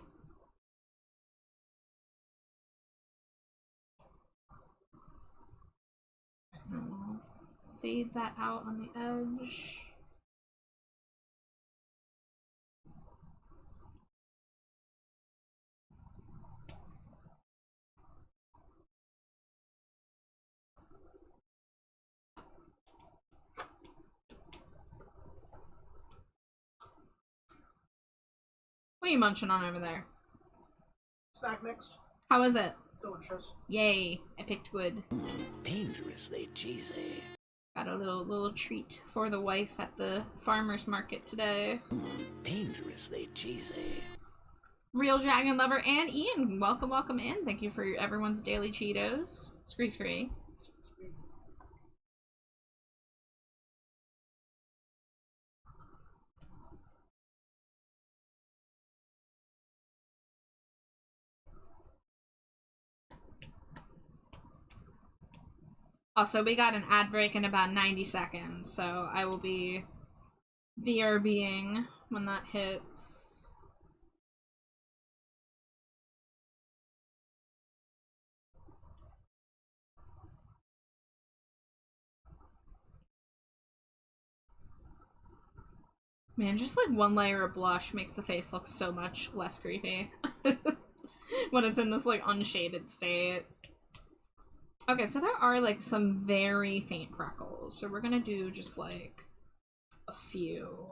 Fade that out on the edge. What are you munching on over there? Snack mix. How is it? Delicious. Yay, I picked good. Dangerously cheesy. Got a little treat for the wife at the farmer's market today. Dangerously cheesy. Real Dragon Lover and Ian, welcome in. Thank you for everyone's daily Cheetos. Scree. Also, we got an ad break in about 90 seconds, so I will be BRBing when that hits. Man, just like one layer of blush makes the face look so much less creepy when it's in this like unshaded state. Okay, so there are like some very faint freckles, so we're gonna do just like a few.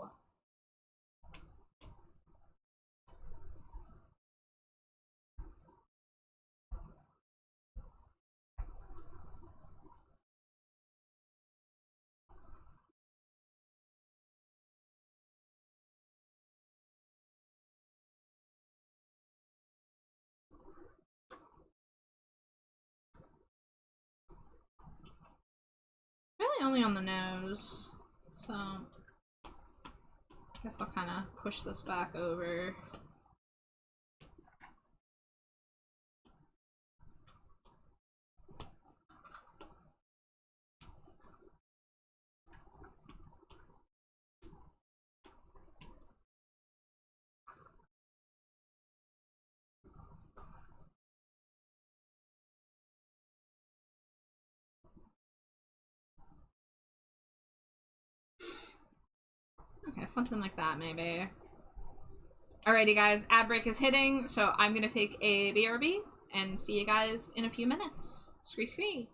Really only on the nose, so I guess I'll kind of push this back over. Okay, something like that, maybe. Alrighty, guys. Ad break is hitting, so I'm gonna take a BRB and see you guys in a few minutes. Scree scree.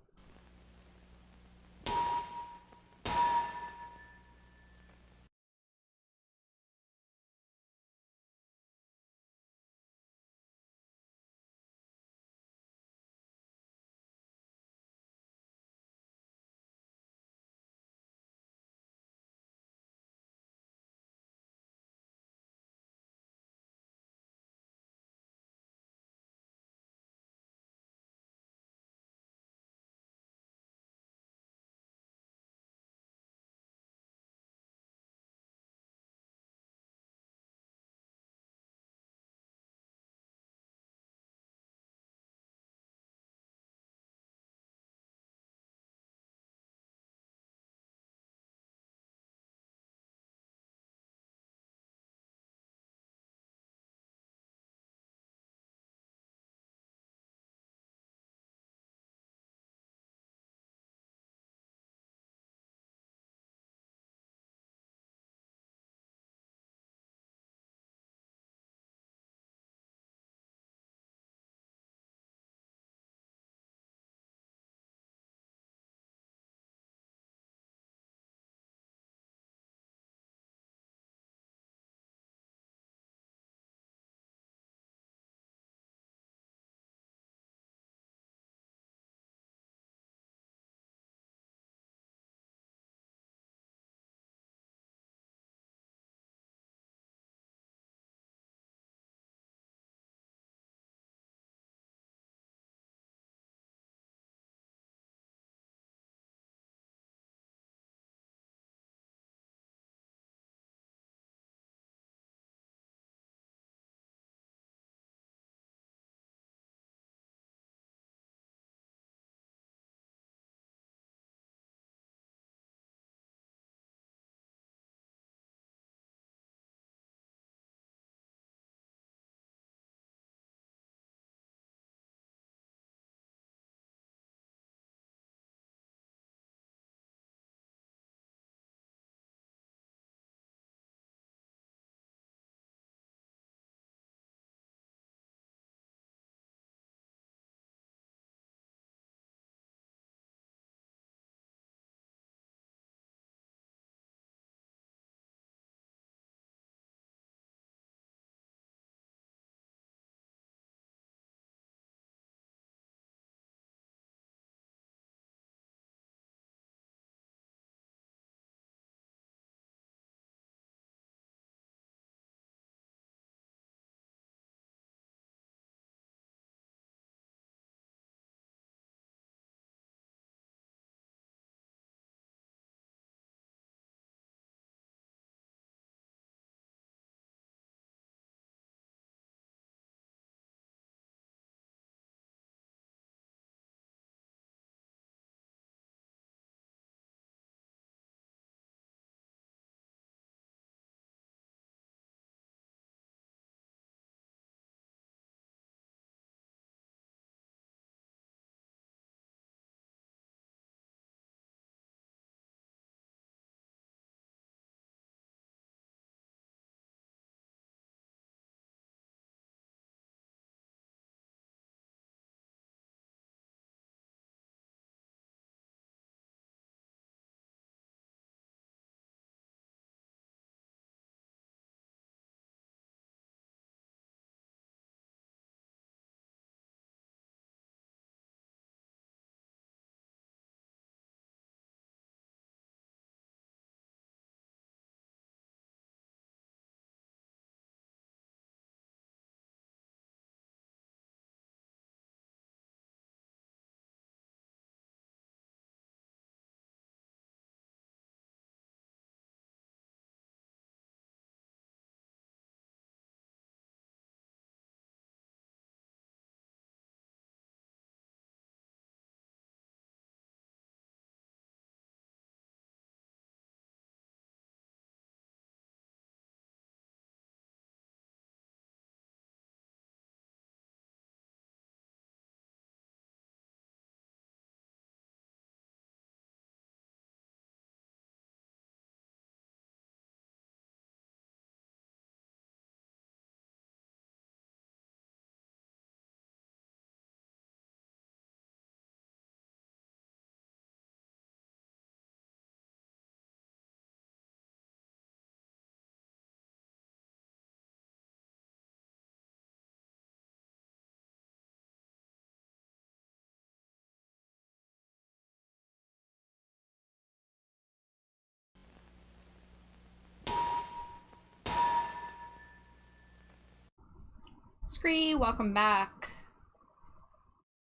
Scree, welcome back.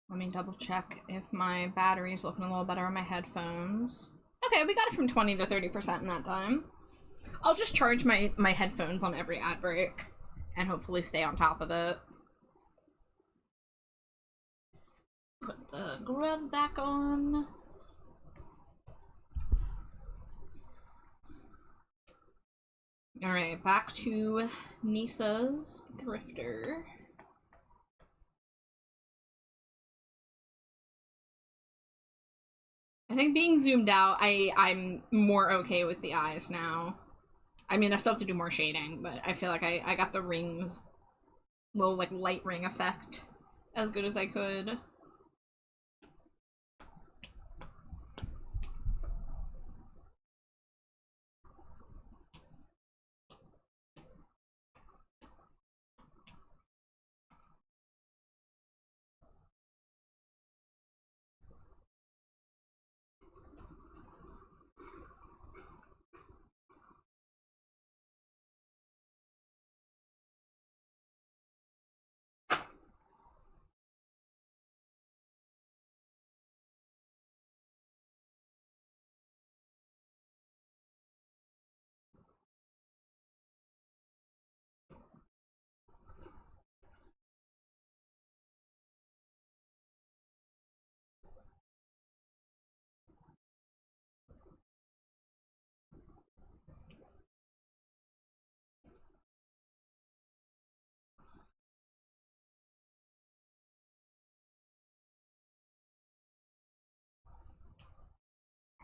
Let me double check if my battery's looking a little better on my headphones. Okay, we got it from 20 to 30% in that time. I'll just charge my headphones on every ad break and hopefully stay on top of it. Put the glove back on. Alright, back to Nisa's Thrifter. I think being zoomed out, I'm more okay with the eyes now. I mean, I still have to do more shading, but I feel like I got the rings, little like light ring effect as good as I could.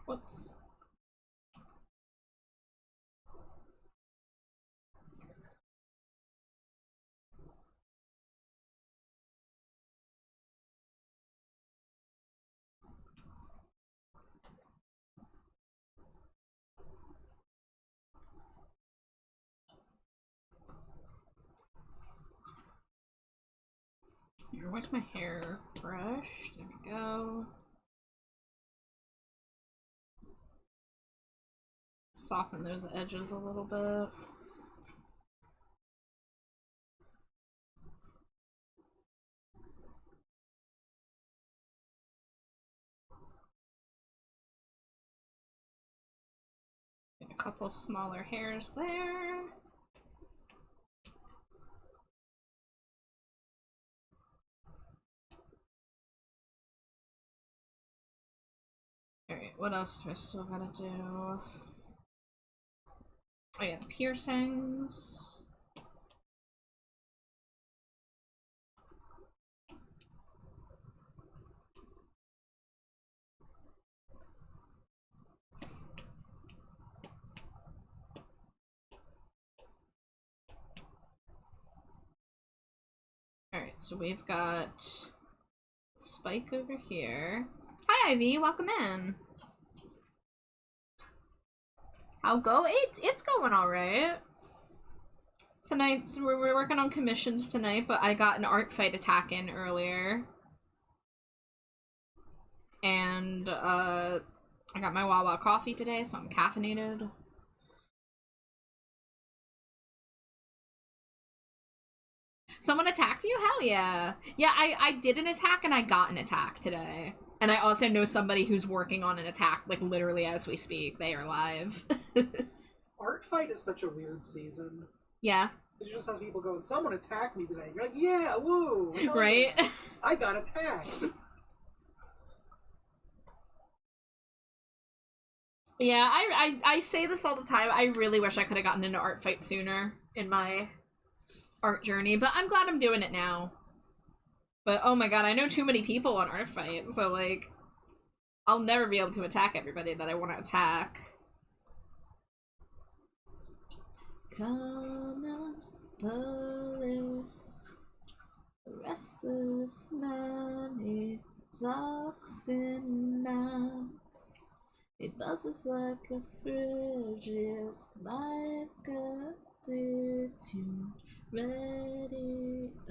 Whoops. Here, where's my hair brush? There we go. Soften those edges a little bit. Get a couple smaller hairs there. Alright, what else do I still gotta do? Oh yeah, the piercings. Alright, so we've got Spike over here. Hi Ivy, welcome in. How go? It's going alright. Tonight, we're working on commissions tonight, but I got an art fight attack in earlier. And, I got my Wawa coffee today, so I'm caffeinated. Someone attacked you? Hell yeah. Yeah, I did an attack and I got an attack today. And I also know somebody who's working on an attack, like, literally as we speak. They are live. Art fight is such a weird season. Yeah. You just have people going, someone attacked me today. You're like, yeah, woo! Like, right? Yeah, I got attacked. Yeah, I say this all the time. I really wish I could have gotten into art fight sooner in my art journey, but I'm glad I'm doing it now. But oh my god, I know too many people on art fight, so like, I'll never be able to attack everybody that I want to attack. Come on, police. The restless man, he talks in maps. He buzzes like a fridge, is like a detuned radio.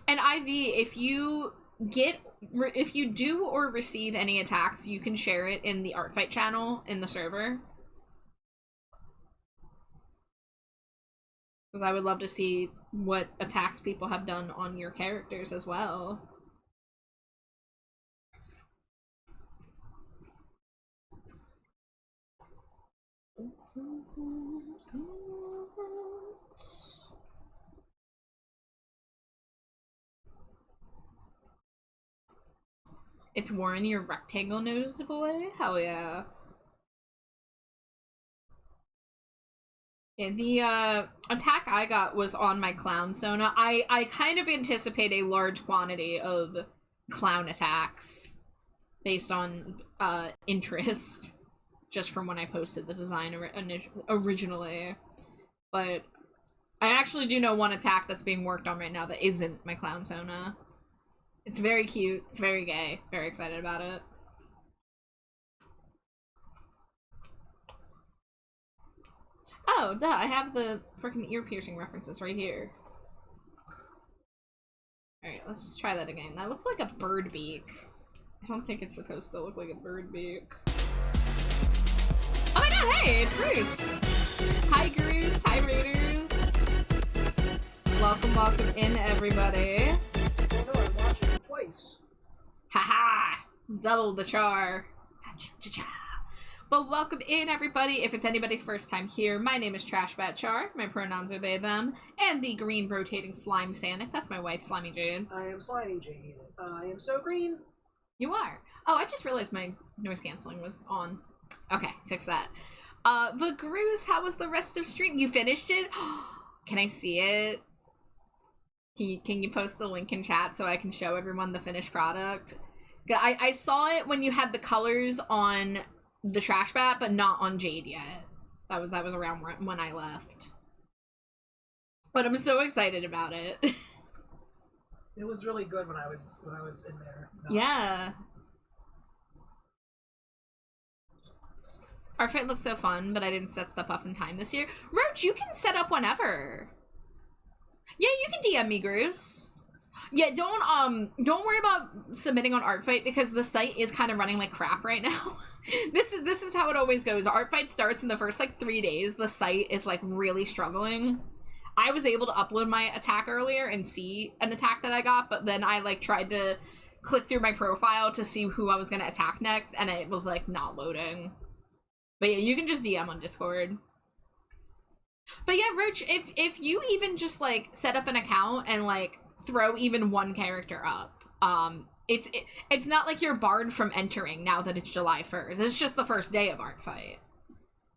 And Ivy, if you if you do or receive any attacks, you can share it in the art fight channel in the server. Because I would love to see what attacks people have done on your characters as well. It's Warren, your rectangle-nosed boy? Hell yeah. Yeah, the attack I got was on my clown Sona. I kind of anticipate a large quantity of clown attacks based on interest, just from when I posted the design originally. But I actually do know one attack that's being worked on right now that isn't my clown Sona. It's very cute, it's very gay, very excited about it. Oh, duh, I have the freaking ear piercing references right here. Alright, let's just try that again. That looks like a bird beak. I don't think it's supposed to look like a bird beak. Oh my god, hey, it's Bruce! Hi, Bruce. Hi, Raiders. Welcome in, everybody. Oh no, I'm watching it twice. Haha! Double the char. Cha-cha-cha. But welcome in, everybody. If it's anybody's first time here, my name is TrashBatChar. My pronouns are they, them. And the green rotating slime Sanic. That's my wife, Slimy Jade. I am Slimy Jade. I am so green. You are. Oh, I just realized my noise canceling was on. Okay, fix that. But Groose, how was the rest of stream? You finished it? Can I see it? Can you post the link in chat so I can show everyone the finished product? I saw it when you had the colors on the Trash Bat, but not on Jade yet. That was around when I left. But I'm so excited about it. It was really good when I was in there. No. Yeah. Our fight looks so fun, but I didn't set stuff up in time this year. Roach, you can set up whenever. Yeah, you can DM me, Bruce. Yeah, don't worry about submitting on Artfight because the site is kind of running like crap right now. This is how it always goes. Artfight starts in the first like 3 days. The site is like really struggling. I was able to upload my attack earlier and see an attack that I got, but then I like tried to click through my profile to see who I was gonna attack next, and it was like not loading. But yeah, you can just DM on Discord. But yeah, Roach, if you even just like set up an account and like throw even one character up, it's not like you're barred from entering now that it's July 1st. It's just the first day of Artfight.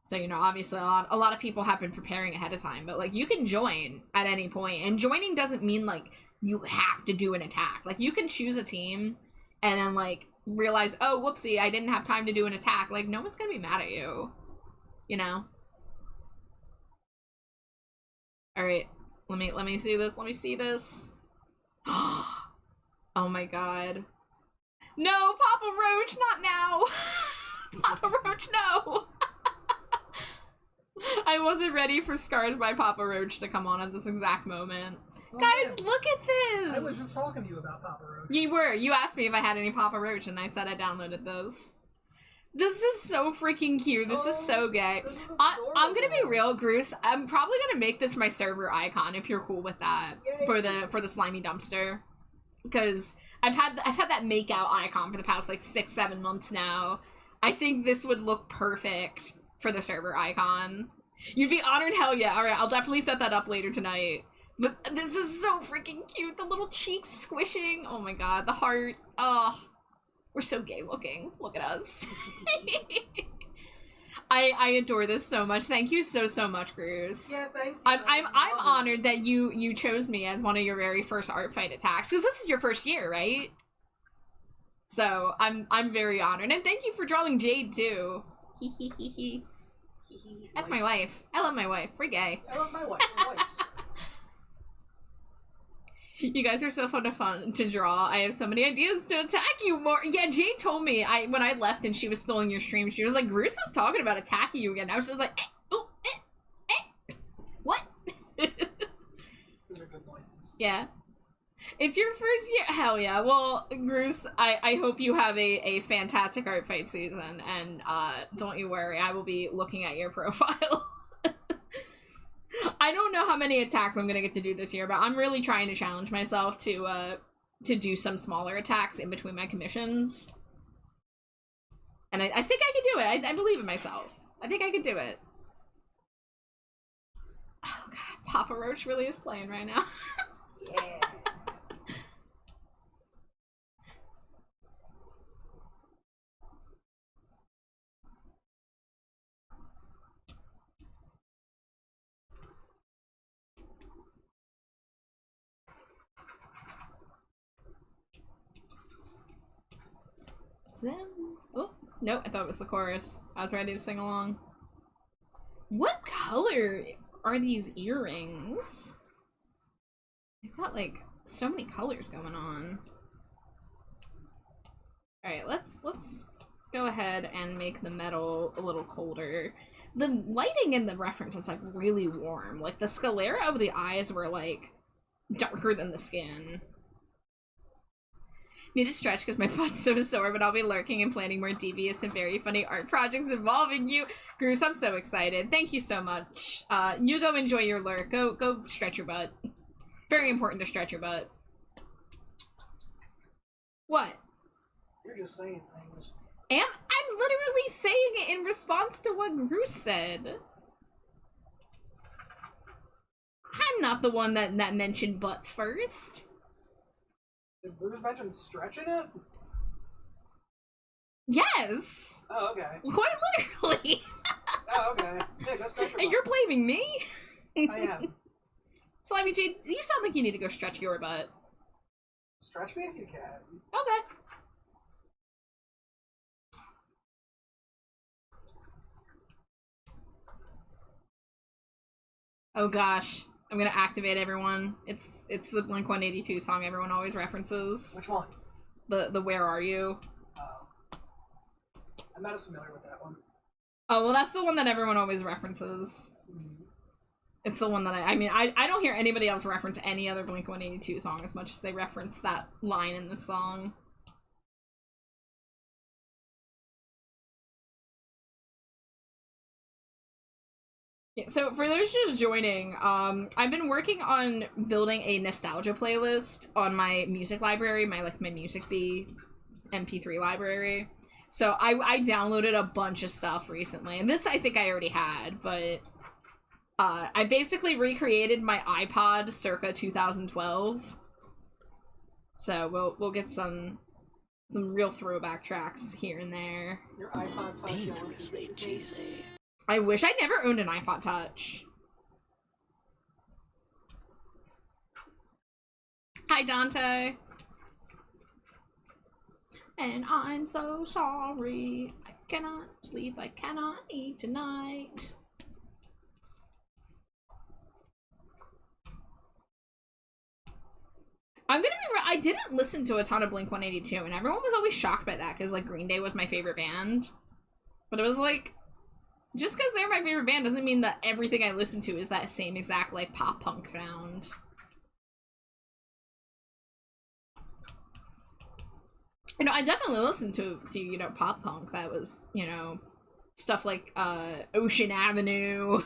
So, you know, obviously a lot of people have been preparing ahead of time, but like you can join at any point, and joining doesn't mean like you have to do an attack. Like you can choose a team and then like realize, oh, whoopsie, I didn't have time to do an attack. Like no one's gonna be mad at you, you know? All right, let me see this. Let me see this. Oh my god. No, Papa Roach, not now. Papa Roach, no. I wasn't ready for Scars by Papa Roach to come on at this exact moment. Oh, guys, man. Look at this! I was just talking to you about Papa Roach. You were. You asked me if I had any Papa Roach, and I said I downloaded this. This is so freaking cute. This is so gay. I'm gonna be real, Groose. I'm probably gonna make this my server icon if you're cool with that. Yay. for the slimy dumpster, because I've had that makeout icon for the past like 6-7 months now. I think this would look perfect for the server icon. You'd be honored, hell yeah. All right, I'll definitely set that up later tonight. But this is so freaking cute. The little cheeks squishing. Oh my god, the heart. Oh, we're so gay looking. Look at us. I adore this so much. Thank you so much, Cruz. Yeah, thank you. I'm honored that you chose me as one of your very first Artfight attacks, because this is your first year, right? So I'm very honored, and thank you for drawing Jade too. That's my wife. I love my wife. We're gay. I love my wife. We're wives. You guys are so fun to draw. I have so many ideas to attack you more. Yeah, Jade told me when I left and she was still in your stream, she was like, Groose is talking about attacking you again. I was just like, what? Those are good noises. Yeah. It's your first year. Hell yeah. Well, Bruce, I hope you have a fantastic art fight season, and don't you worry, I will be looking at your profile. I don't know how many attacks I'm gonna get to do this year, but I'm really trying to challenge myself to do some smaller attacks in between my commissions. And I think I can do it. I believe in myself. I think I can do it. Oh god, Papa Roach really is playing right now. Yeah. Oh, no, I thought it was the chorus. I was ready to sing along. What color are these earrings? They've got, like, so many colors going on. Alright, let's go ahead and make the metal a little colder. The lighting in the reference is, like, really warm. Like, the sclera of the eyes were, like, darker than the skin. Need to stretch because my butt's so sore, but I'll be lurking and planning more devious and very funny art projects involving you. Goose, I'm so excited. Thank you so much. You go enjoy your lurk. Go stretch your butt. Very important to stretch your butt. What? You're just saying things. I'm literally saying it in response to what Goose said. I'm not the one that mentioned butts first. Did Bruce mention stretching it? Yes! Oh, okay. Quite literally. Oh, okay. Yeah, go stretch your And you're blaming me? butt. I am. Slimy Jade, you sound like you need to go stretch your butt. Stretch me if you can. Okay. Oh gosh. I'm gonna activate everyone. It's the Blink-182 song everyone always references. Which one? The Where Are You? Oh. I'm not as familiar with that one. Oh, well that's the one that everyone always references. Mm. It's the one that I don't hear anybody else reference any other Blink-182 song as much as they reference that line in this song. Yeah, so for those just joining, I've been working on building a nostalgia playlist on my music library, my Music Bee MP3 library. So I downloaded a bunch of stuff recently, and this I think I already had, but I basically recreated my iPod circa 2012. So we'll get some real throwback tracks here and there. Your iPod Touch. Dangerously cheesy. I wish I never owned an iPod Touch. Hi, Dante. And I'm so sorry. I cannot sleep. I cannot eat tonight. I'm gonna be real. I didn't listen to a ton of Blink-182, and everyone was always shocked by that because, like, Green Day was my favorite band. But it was like, just because they're my favorite band doesn't mean that everything I listen to is that same exact, like, pop-punk sound. You know, I definitely listened to you know, pop-punk that was, you know, stuff like, Ocean Avenue.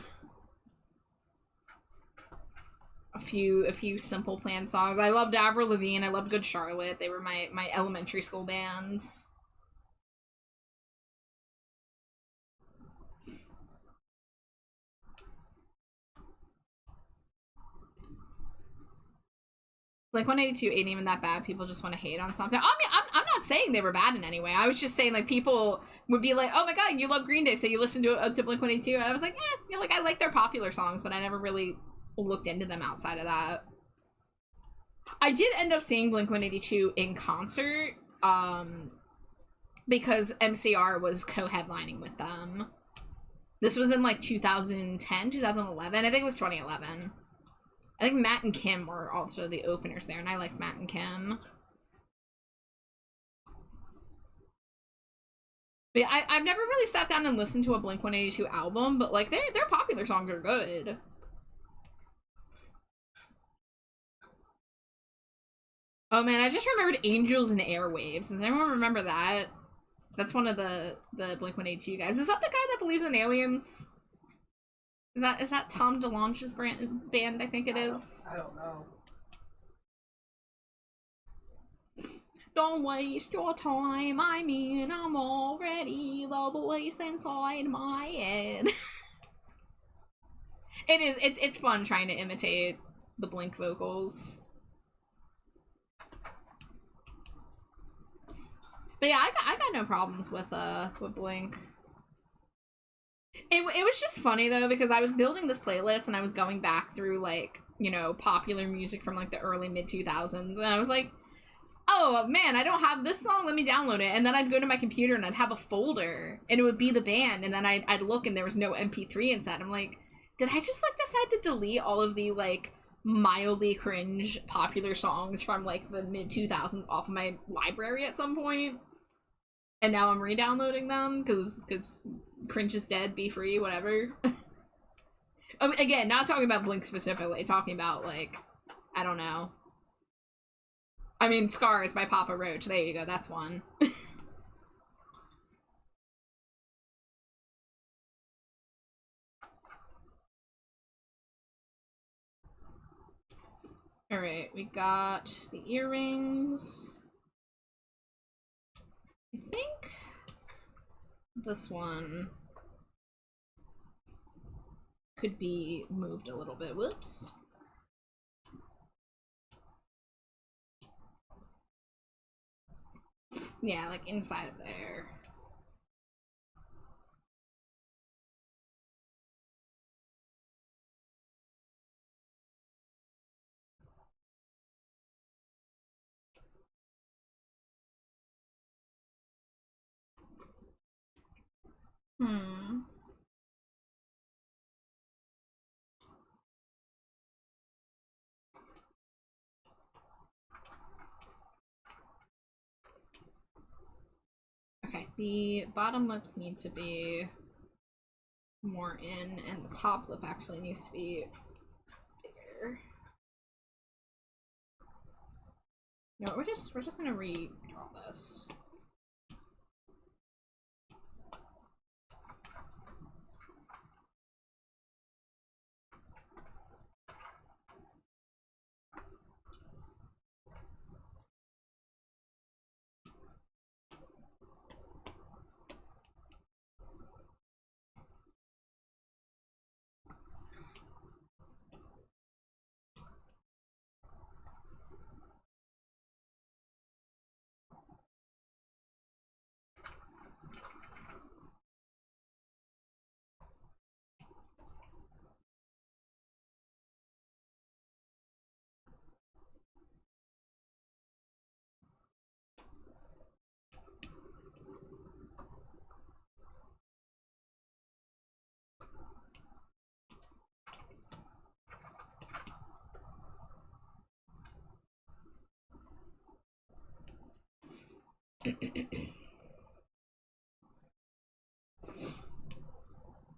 A few Simple Plan songs. I loved Avril Lavigne. I loved Good Charlotte. They were my elementary school bands. Like, 182 ain't even that bad. People just want to hate on something. I mean, I'm not saying they were bad in any way. I was just saying, like, people would be like, oh my god, you love Green Day, so you listen to Blink-182. And I was like, you know, like, I like their popular songs, but I never really looked into them outside of that. I did end up seeing Blink-182 in concert, because MCR was co-headlining with them. This was in, like, 2010, 2011. I think it was 2011. I think Matt and Kim were also the openers there, and I like Matt and Kim. But yeah, I've never really sat down and listened to a Blink-182 album, but, like, their popular songs are good. Oh man, I just remembered Angels and Airwaves. Does anyone remember that? That's one of the Blink-182 guys. Is that the guy that believes in aliens? Is that Tom DeLonge's band? I think it is. I don't know. Don't waste your time. I mean, I'm already the voice inside my head. It's fun trying to imitate the Blink vocals. But yeah, I got no problems with Blink. It was just funny though, because I was building this playlist and I was going back through, like, you know, popular music from like the early mid-2000s, and I was like, oh man, I don't have this song, let me download it. And then I'd go to my computer and I'd have a folder and it would be the band, and then I'd look and there was no MP3 inside. I'm like, did I just like decide to delete all of the like mildly cringe popular songs from like the mid-2000s off of my library at some point? And now I'm re-downloading them because cringe is dead, be free, whatever. Again, not talking about Blink specifically, talking about, like, I don't know. I mean, Scars by Papa Roach. There you go, that's one. Alright, we got the earrings. I think this one could be moved a little bit. Whoops. Yeah, like inside of there. Hmm. Okay, the bottom lips need to be more in, and the top lip actually needs to be bigger. No, we're just gonna redraw this.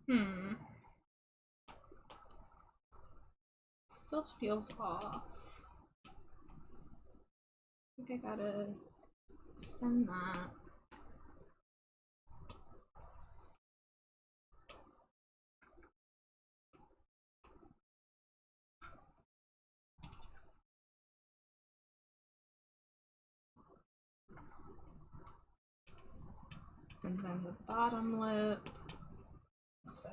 Hmm. Still feels off. I think I gotta extend that. And then the bottom lip. Let's say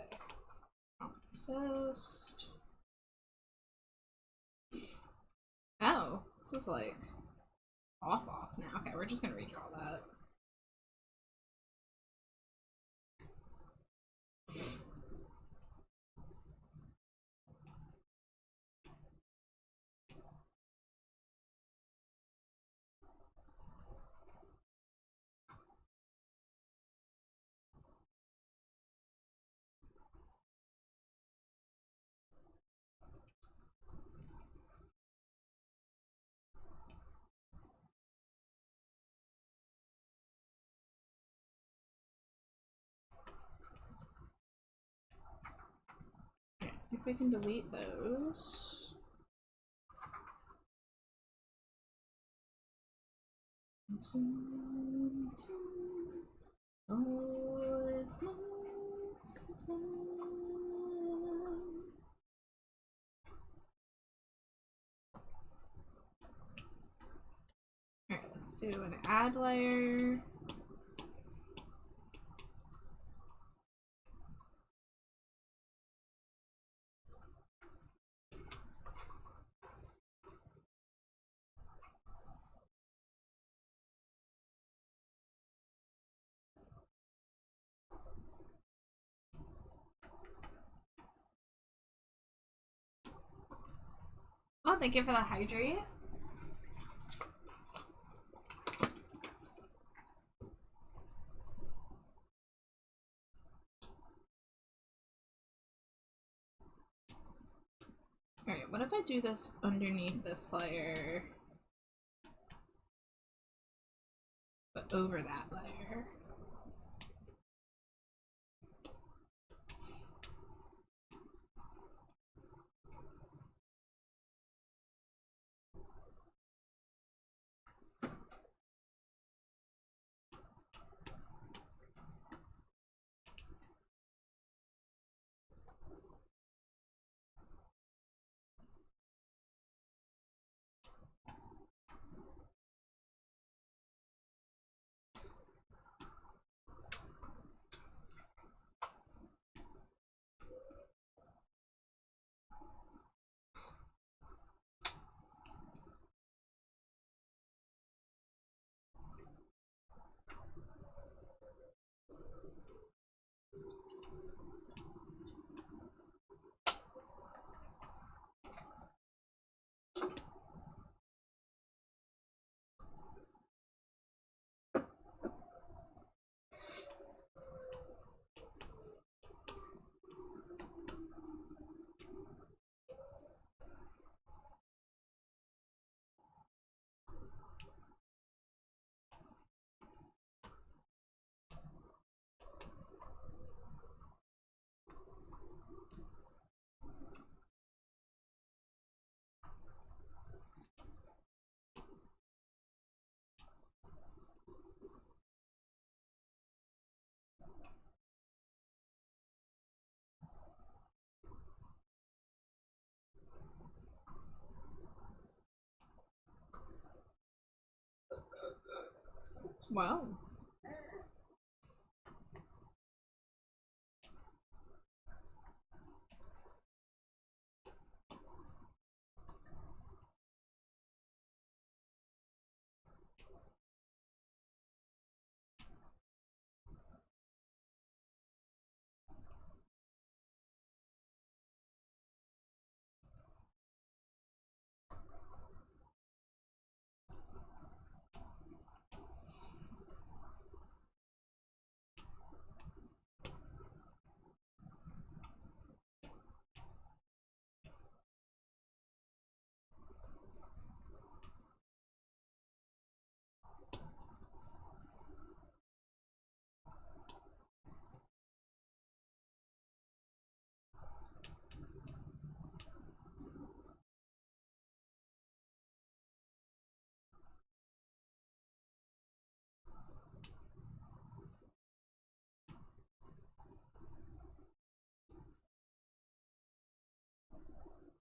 exist. Oh, this is like off now. Okay, we're just gonna redraw that. If we can delete those. Oh, it's months of fun. Alright, let's do an add layer. Oh, thank you for the hydrate. Alright, what if I do this underneath this layer, but over that layer? Wow.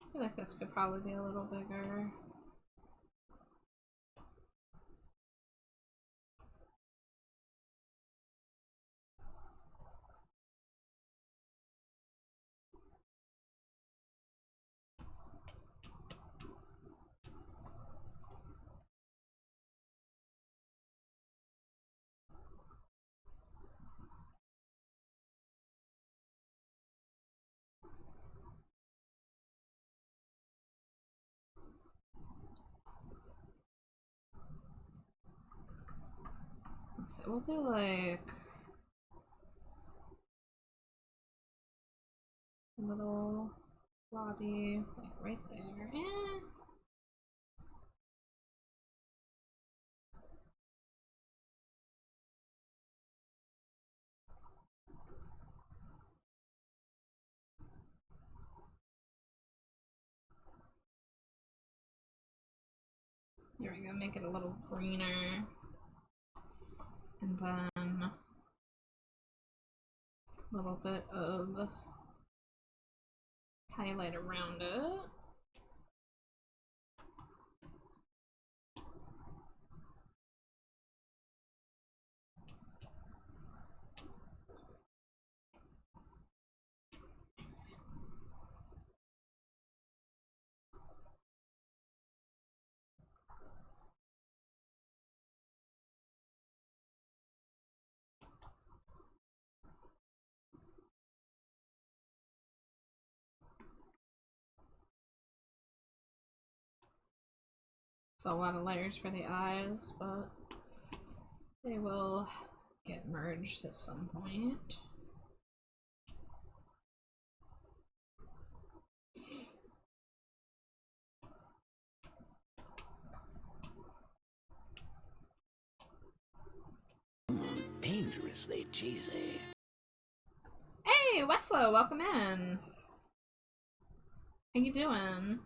I feel like this could probably be a little bigger. Let's see, we'll do like a little lobby, like right there. Eh. Here we go, make it a little greener. And then a little bit of highlight around it. It's a lot of layers for the eyes, but they will get merged at some point. Dangerously cheesy. Hey, Weslow, welcome in. How you doing?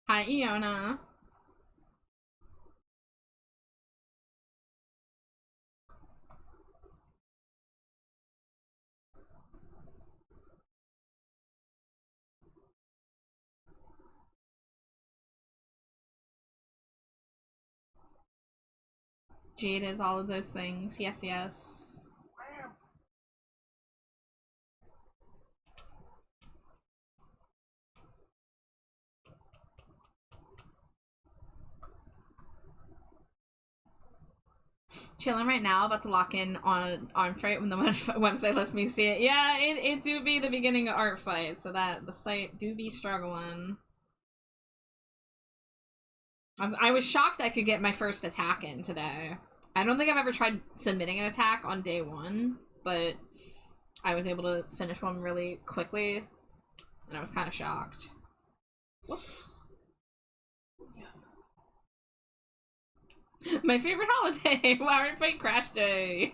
Hi, Iona. Jade is all of those things. Yes, yes. Chilling right now, about to lock in on Art Fight when the website lets me see it. Yeah, it do be the beginning of Art Fight, so that the site do be struggling. I was shocked I could get my first attack in today. I don't think I've ever tried submitting an attack on day one, but I was able to finish one really quickly, and I was kind of shocked. Whoops. My favorite holiday! Art Fight Crash Day!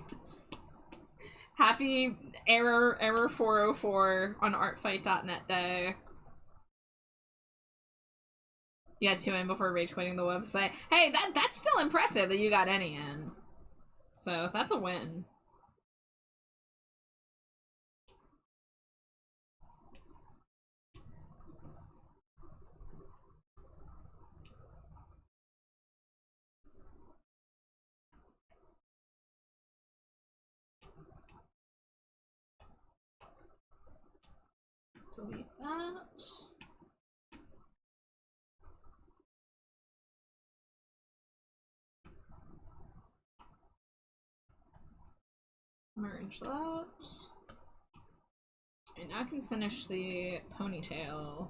Happy error 404 on artfight.net day. Yeah, 2 in before rage quitting the website. Hey, that's still impressive that you got any in. So, that's a win. Delete that. Merge that. And now I can finish the ponytail.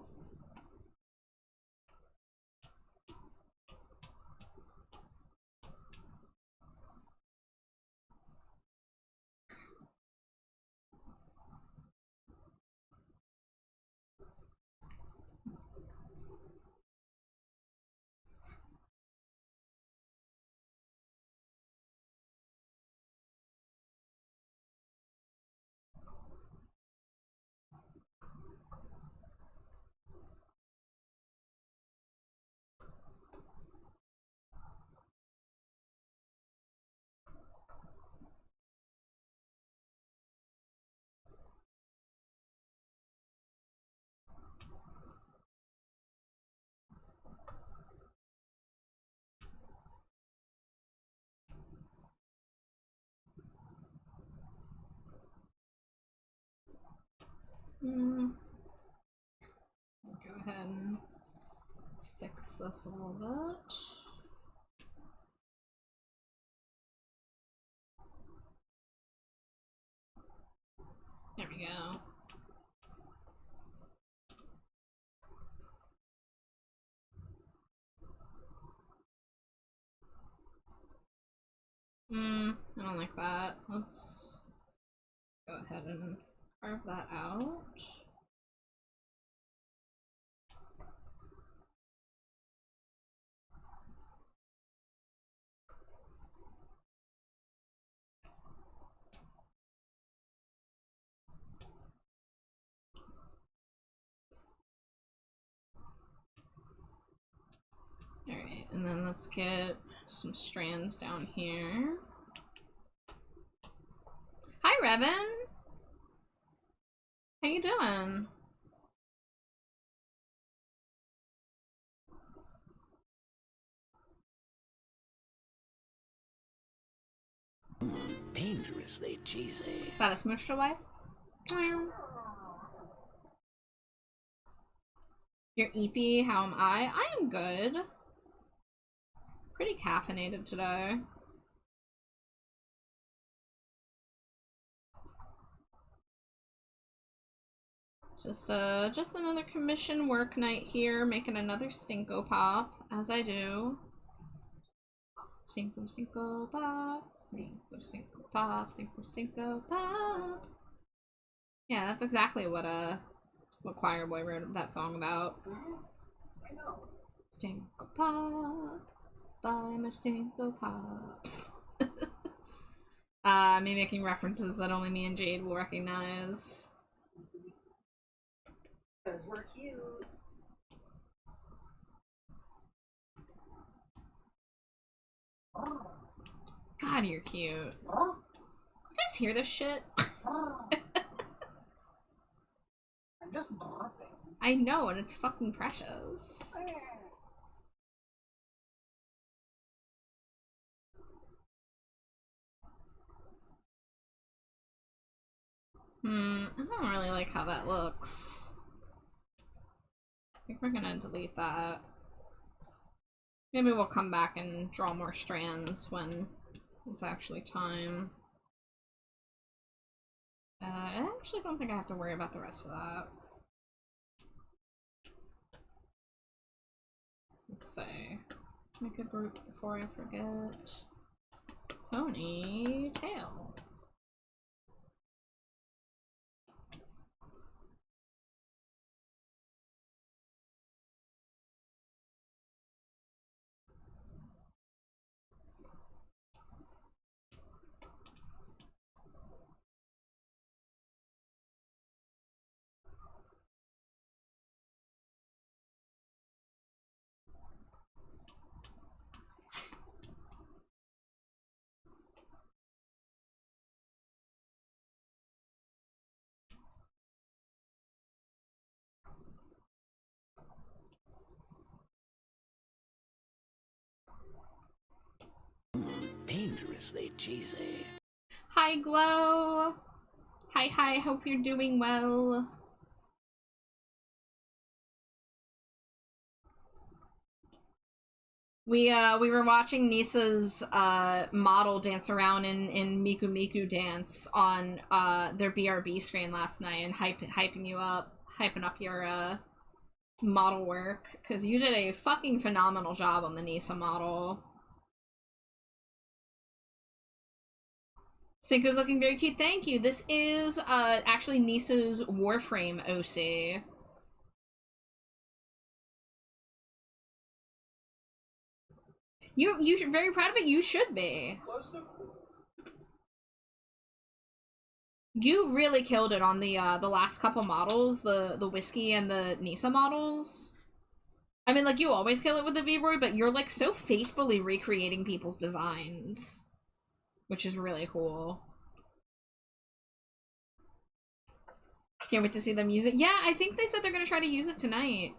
Go ahead and fix this a little bit. There we go. I don't like that. Let's go ahead and carve that out. Alright, and then let's get some strands down here. Hi, Revan! How you doing? Dangerously cheesy. Is that a smooch to wife? You're eepy, how am I? I am good. Pretty caffeinated today. Just another commission work night here, making another stinko pop, as I do. Stinko, stinko pop, stinko, stinko pop, stinko, stinko pop. Yeah, that's exactly what Choir Boy wrote that song about. I know. Stinko pop, buy my stinko pops. Me making references that only me and Jade will recognize. Because we're cute. God, you're cute. You guys hear this shit? I'm just bopping. I know, and it's fucking precious. I don't really like how that looks. I think we're gonna delete that. Maybe we'll come back and draw more strands when it's actually time. I actually don't think I have to worry about the rest of that. Let's see. Make a group before I forget. Ponytail. Dangerously cheesy. Hi, Glow! Hi, hope you're doing well. We were watching Nisa's model dance around in Miku Miku Dance on their BRB screen last night and hyping up your model work, because you did a fucking phenomenal job on the Nisa model. Cinco's looking very cute, thank you. This is actually Nisa's Warframe OC. You're very proud of it. You should be. You really killed it on the last couple models, the Whiskey and the Nisa models. I mean, like, you always kill it with the V-Roy, but you're, like, so faithfully recreating people's designs, which is really cool. Can't wait to see them use it. Yeah, I think they said they're gonna try to use it tonight.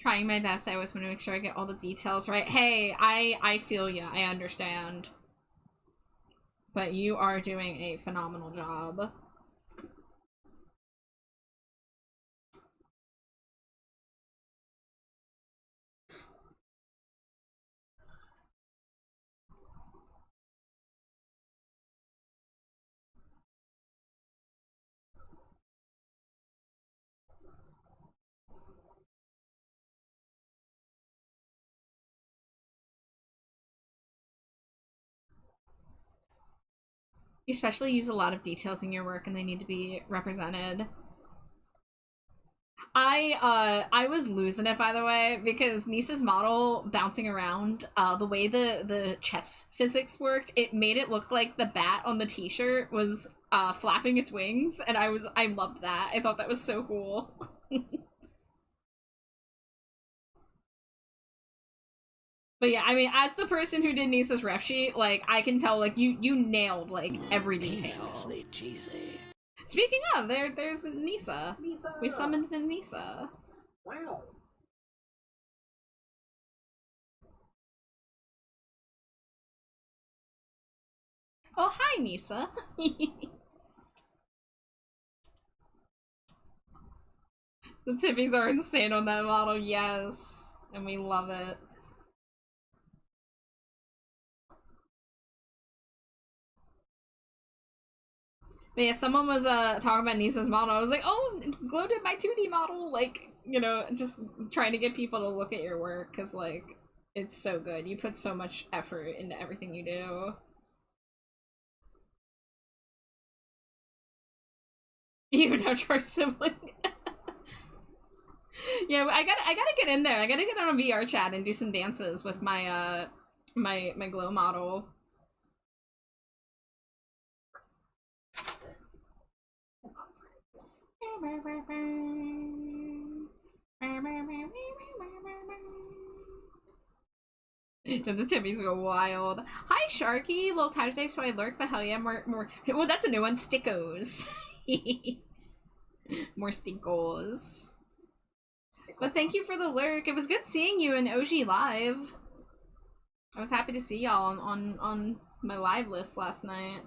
Trying my best. I always want to make sure I get all the details right. Hey, I feel ya. I understand. But you are doing a phenomenal job. You especially use a lot of details in your work and they need to be represented. I was losing it, by the way, because Nisa's model bouncing around, the way the chess physics worked, it made it look like the bat on the t-shirt was flapping its wings, and I loved that. I thought that was so cool. But yeah, I mean, as the person who did Nisa's ref sheet, like, I can tell, like, you nailed, like, every detail. Dangerously cheesy. Speaking of, there's Nisa. Nisa! We summoned in Nisa. Wow. Oh, hi, Nisa. The tippies are insane on that model, yes. And we love it. But yeah, someone was talking about Nisa's model. I was like, oh, Glow did my 2D model. Like, you know, just trying to get people to look at your work, because, like, it's so good. You put so much effort into everything you do. Even after our sibling. Yeah, I gotta get in there. I gotta get on a VR chat and do some dances with my my Glow model. Then the Timmies go wild. Hi, Sharky. A little tired today, so I lurk, but hell yeah, more. Well, that's a new one. Stickos. More stinkos. But thank you for the lurk. It was good seeing you in OG Live. I was happy to see y'all on my live list last night.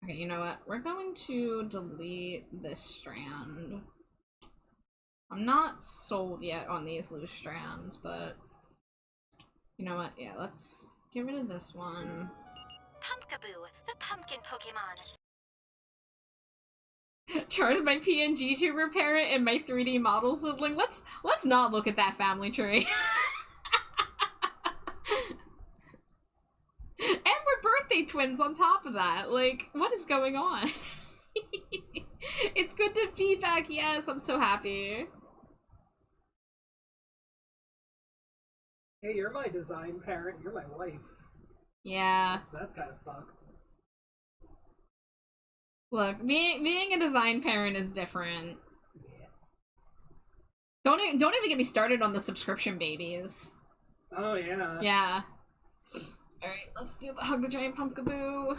Okay, you know what? We're going to delete this strand. I'm not sold yet on these loose strands, but you know what? Yeah, let's get rid of this one. Pumpkaboo, the pumpkin Pokemon. Charge my PNG tuber parent and my 3D model sibling. Let's not look at that family tree. And we're birthday twins on top of that. Like, what is going on? It's good to be back. Yes, I'm so happy. Hey, you're my design parent. You're my wife. Yeah. That's kind of fucked. Look, being a design parent is different. Yeah. Don't even get me started on the subscription babies. Oh yeah. Yeah. Alright, let's do the hug the giant pumpkaboo.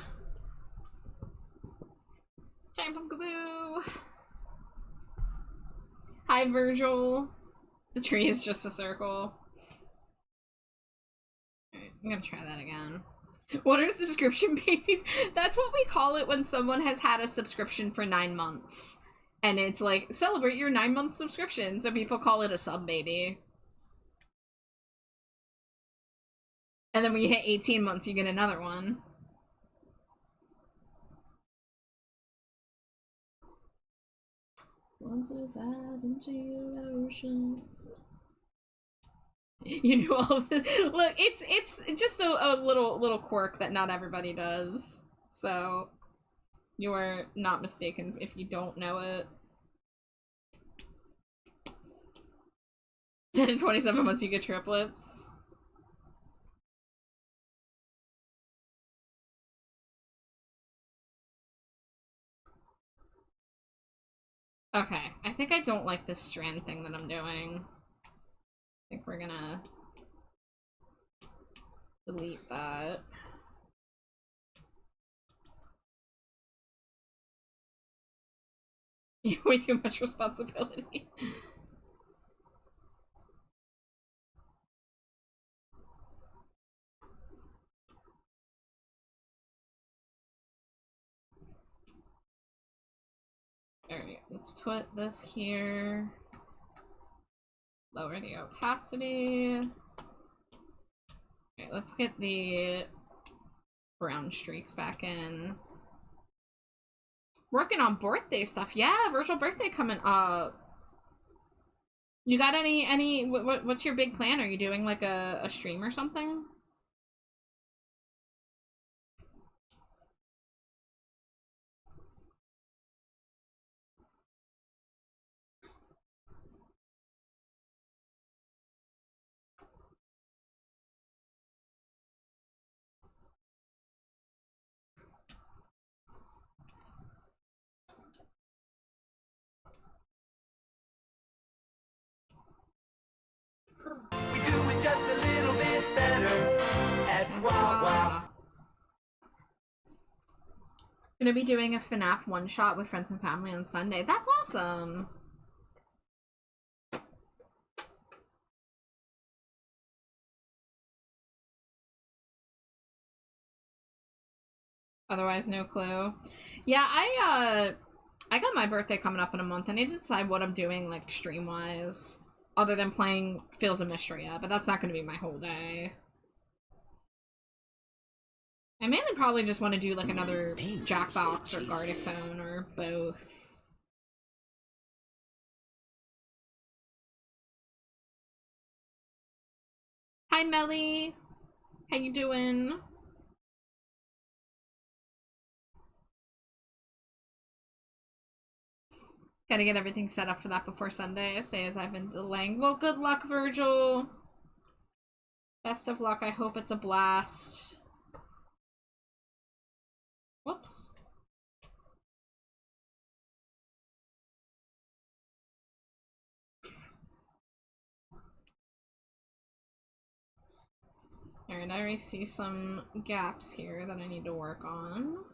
Giant pumpkaboo. Hi, Virgil. The tree is just a circle. Alright, I'm gonna try that again. What are subscription babies? That's what we call it when someone has had a subscription for 9 months. And it's like, celebrate your 9-month subscription. So people call it a sub baby. And then when you hit 18 months, you get another one. Want to dive into your ocean. You know all of this. Look, it's just a little quirk that not everybody does. So you are not mistaken if you don't know it. Then in 27 months you get triplets. Okay, I think I don't like this strand thing that I'm doing. I think we're gonna delete that. Way too much responsibility. Alright, let's put this here. Lower the opacity. Okay, let's get the brown streaks back in. Working on birthday stuff. Yeah, virtual birthday coming up. You got what's your big plan? Are you doing like a stream or something? We do it just a little bit better at Wawa. Gonna be doing a FNAF one-shot with friends and family on Sunday. That's awesome! Otherwise, no clue. Yeah, I got my birthday coming up in a month. I need to decide what I'm doing, like, stream-wise. Other than playing Fields of Mystria, but that's not gonna be my whole day. I mainly probably just want to do, like, another Jackbox or Gartic Phone or both. Hi, Melly! How you doing? Gotta get everything set up for that before Sunday, as I've been delaying. Well, good luck, Virgil! Best of luck, I hope it's a blast. Whoops. Alright, I already see some gaps here that I need to work on.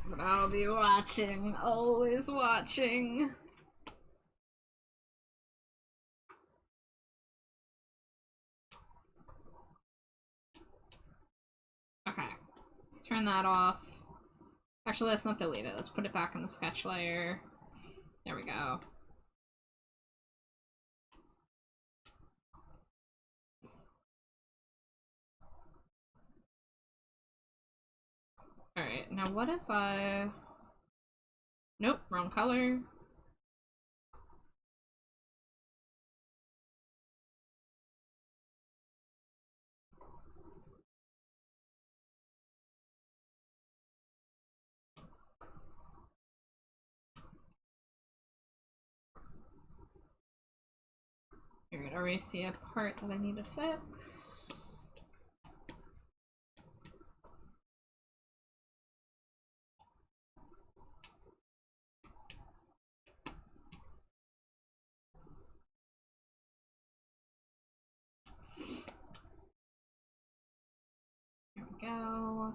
But I'll be watching, always watching. Okay, let's turn that off. Actually, let's not delete it. Let's put it back in the sketch layer. There we go. Alright, now what if I... Nope, wrong color. Alright, I already see a part that I need to fix. There we go.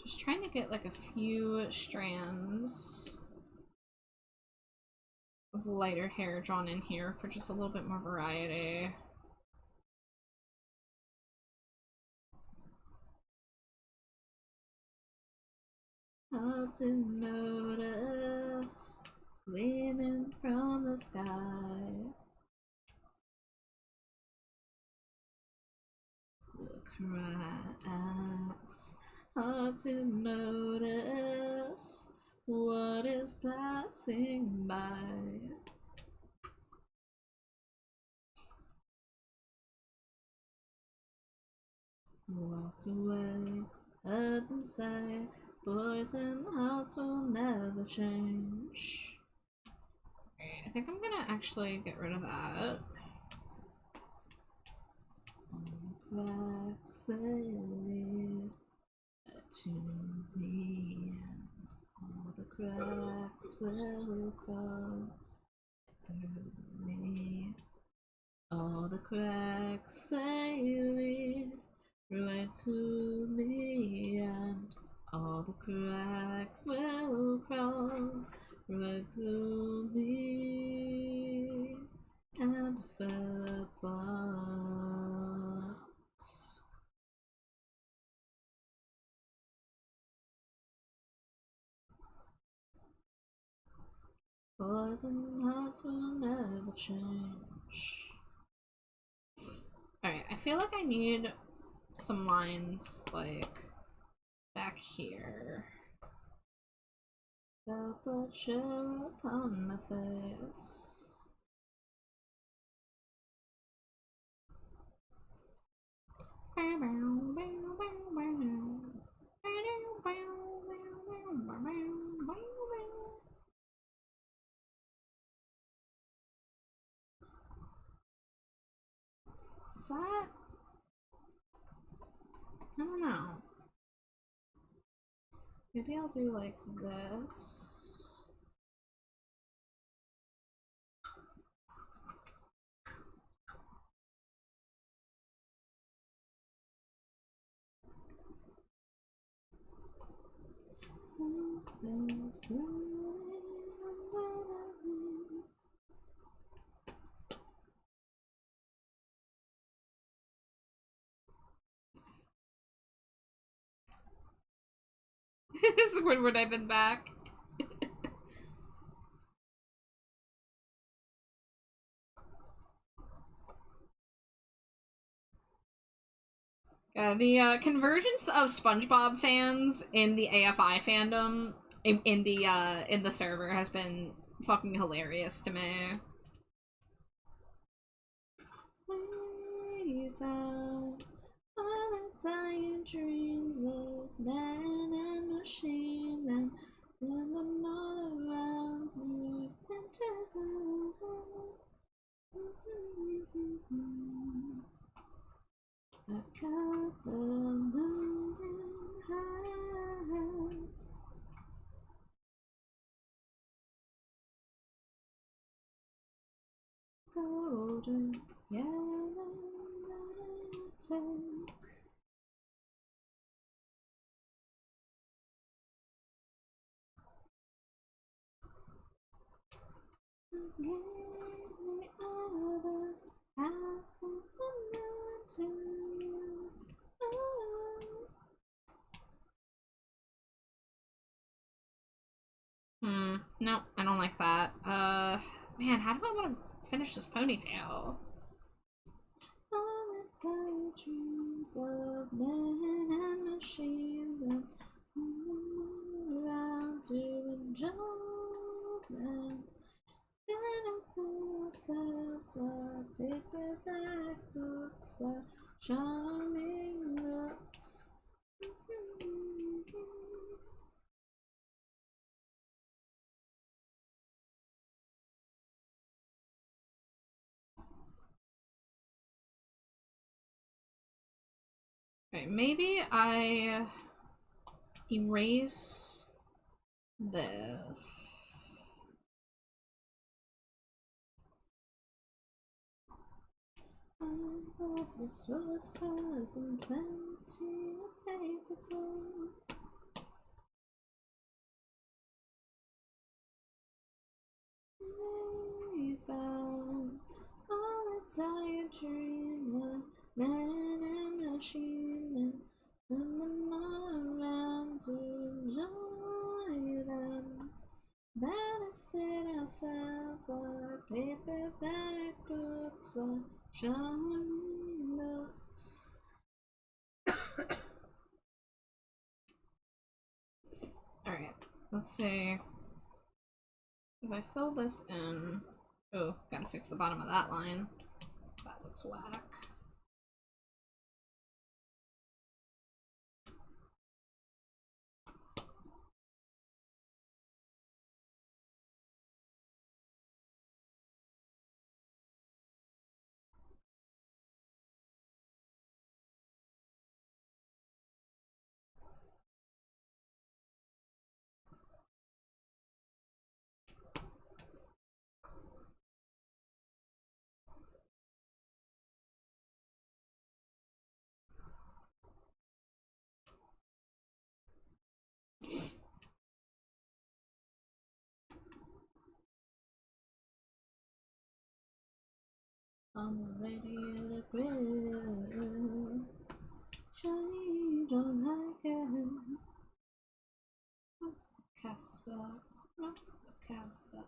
Just trying to get like a few strands of lighter hair drawn in here for just a little bit more variety. How to notice gleaming from the sky. The cracks. Hard to notice what is passing by. Walked away, heard them say, boys and hearts will never change. Alright, I think I'm gonna actually get rid of that. Cracks they lead to the end. All the cracks will crawl to me. All the cracks they lead right to me, and all the cracks will crawl right through me and fell apart. Poison hearts will never change. Alright, I feel like I need some lines, like, back here. Felt the chill upon my face. Is that? I don't know. Maybe I'll do like this. Something's growing under me. Squidward, I've been back. The convergence of SpongeBob fans in the AFI fandom in the server has been fucking hilarious to me. We found all the dying dreams of man and machine, and when them all around me into I cut the moon in half. Golden yellow take. Give me other half of the mountain. No, I don't like that. Man, how do I want to finish this ponytail? All the tiny dreams of man and machine that around to enjoy them. Benefit ourselves our paperback books, our charming looks. Okay, maybe I erase this. Glasses full of stars and plenty of paper. We found all the tired dream of man and machine, and put them all around to enjoy them. Benefit ourselves our paperback books, our charming looks. Alright, let's see. If I fill this in... Oh, gotta fix the bottom of that line. That looks whack. I'm ready to quit. Shiny, don't like it. Casper, rock the Casper.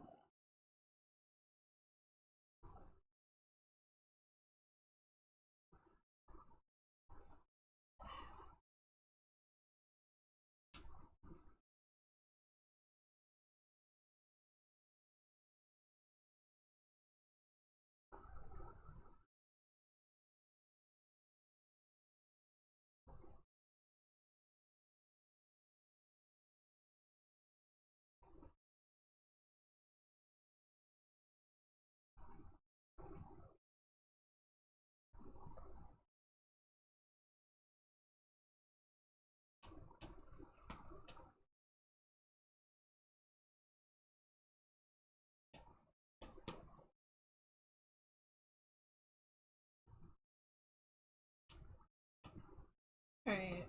Alright.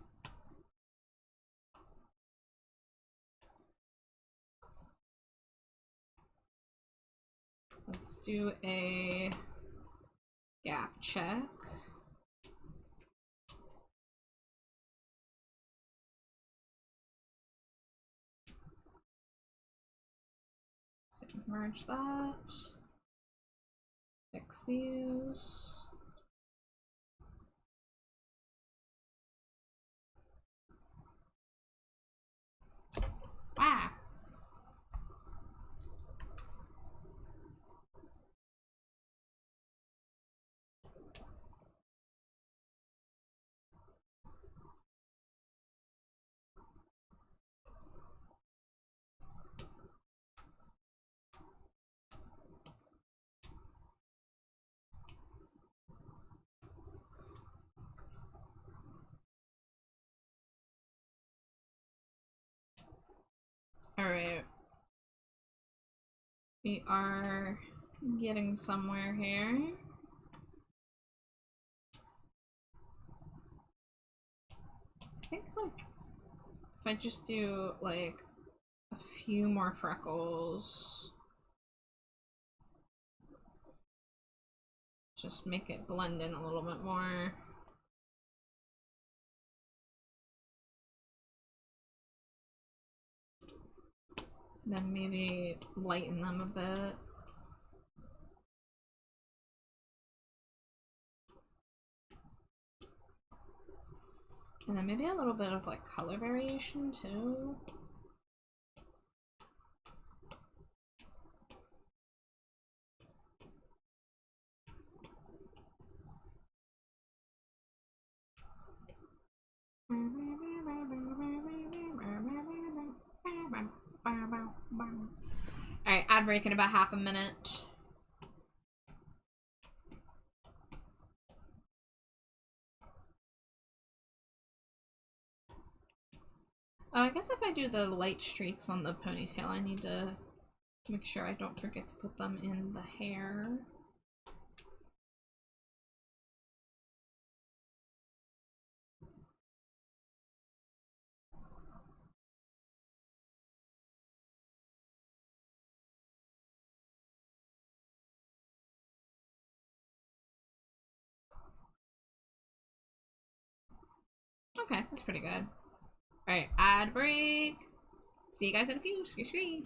Let's do a gap check. So merge that. Fix these. Ah! Alright. We are getting somewhere here. I think, like, if I just do, like, a few more freckles, just make it blend in a little bit more. Then maybe lighten them a bit. And then maybe a little bit of like color variation too. Alright, ad break in about half a minute. I guess if I do the light streaks on the ponytail, I need to make sure I don't forget to put them in the hair. Okay, that's pretty good. Alright, ad break. See you guys in a few. Scree scree.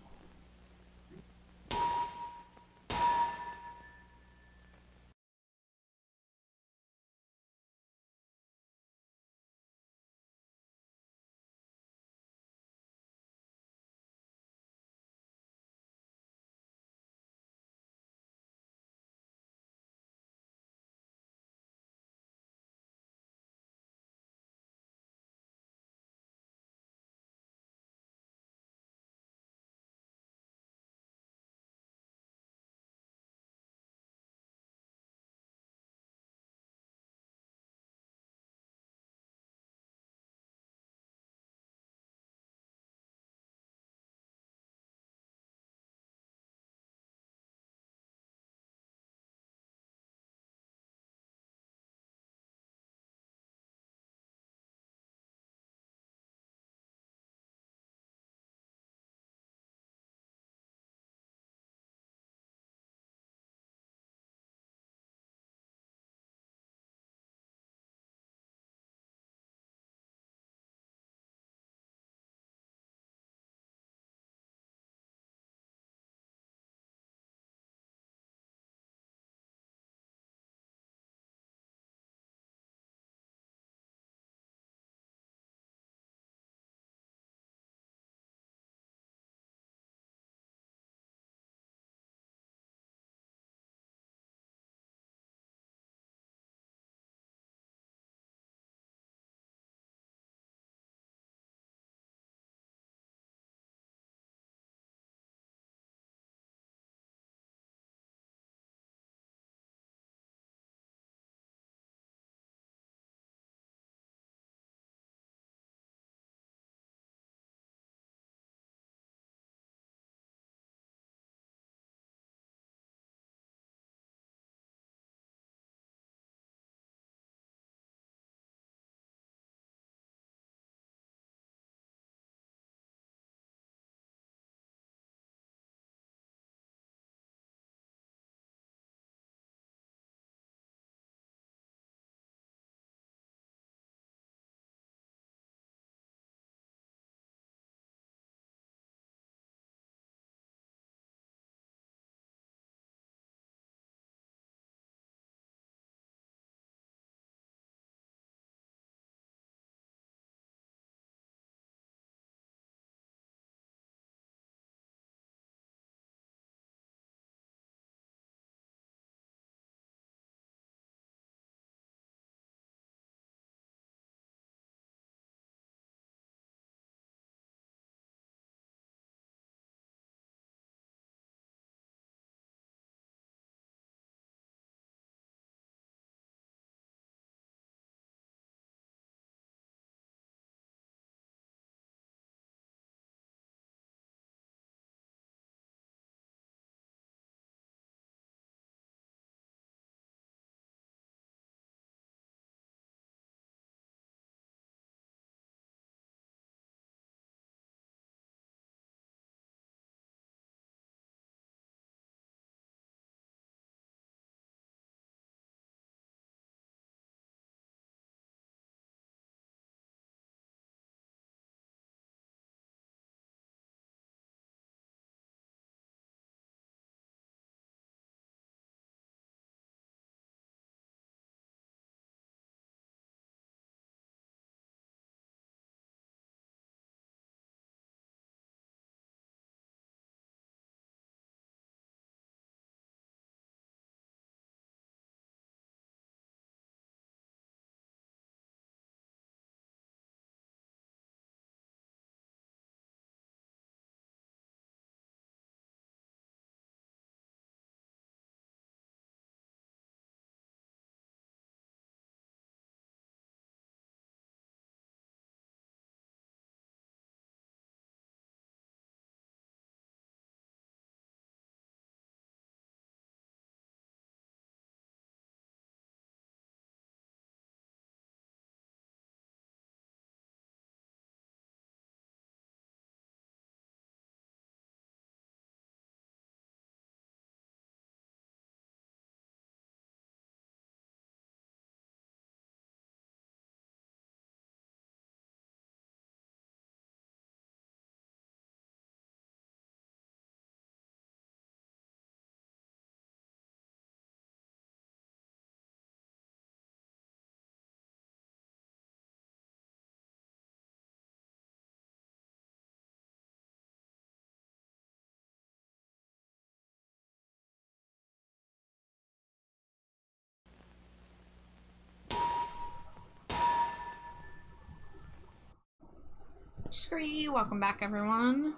Scree, welcome back, everyone.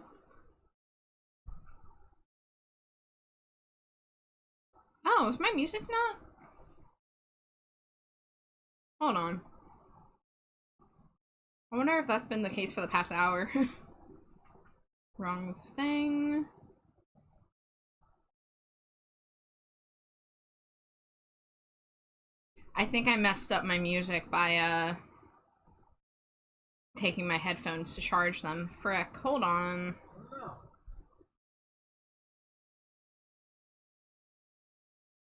Oh, is my music not? Hold on. I wonder if that's been the case for the past hour. Wrong thing. I think I messed up my music by, taking my headphones to charge them. Frick, hold on.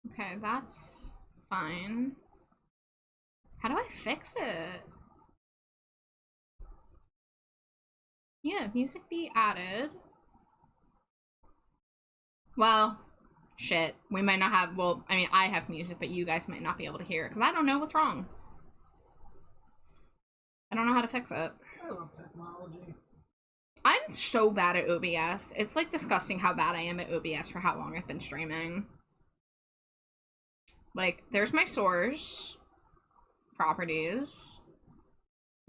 Okay, that's fine. How do I fix it? Yeah, music be added. Well, shit. We might not have, well, I mean, I have music, but you guys might not be able to hear it, because I don't know what's wrong. I don't know how to fix it. I love technology. I'm so bad at OBS. It's, like, disgusting how bad I am at OBS for how long I've been streaming. Like, there's my source. Properties.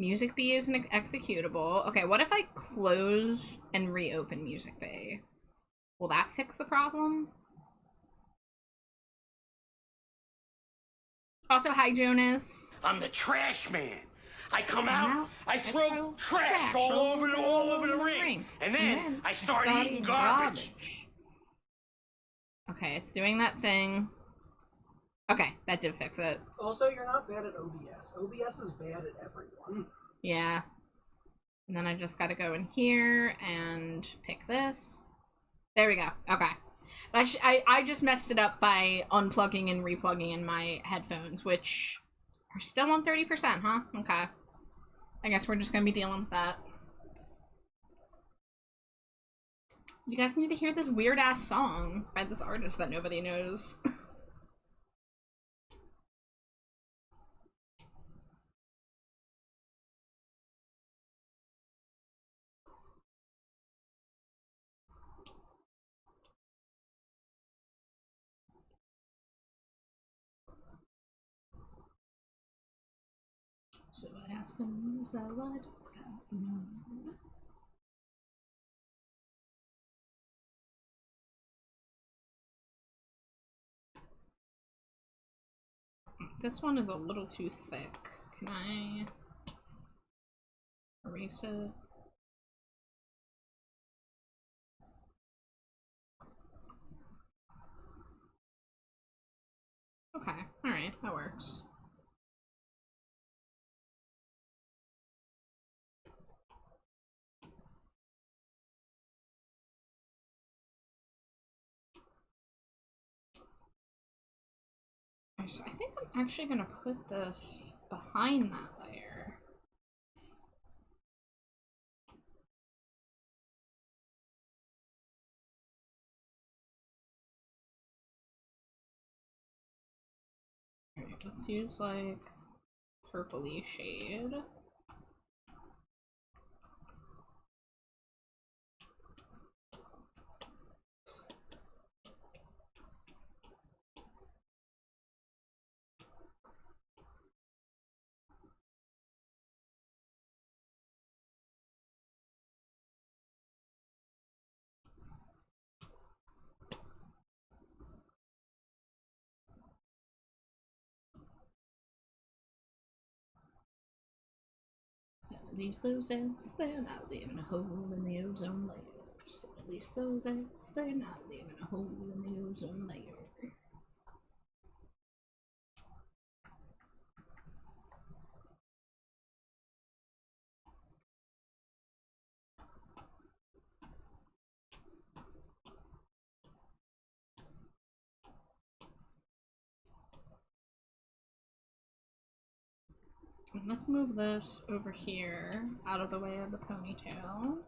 Music Bay is an executable. Okay, what if I close and reopen Music Bay? Will that fix the problem? Also, hi, Jonas. I'm the trash man. I come out, I throw trash all over the ring. And then I start eating garbage. Okay, it's doing that thing. Okay, that did fix it. Also, you're not bad at OBS. OBS is bad at everyone. Yeah. And then I just gotta go in here and pick this. There we go. Okay. I just messed it up by unplugging and replugging in my headphones, which are still on 30%, huh? Okay. I guess we're just gonna be dealing with that. You guys need to hear this weird-ass song by this artist that nobody knows. So I asked him, is that what? Is that no? This one is a little too thick. Can I erase it? Okay, alright, that works. So I think I'm actually gonna put this behind that layer. Alright, let's use like purpley shade. So at least those ants, they're not leaving a hole in the ozone layer. So at least those ants, they're not leaving a hole in the ozone layer. Let's move this over here, out of the way of the ponytail.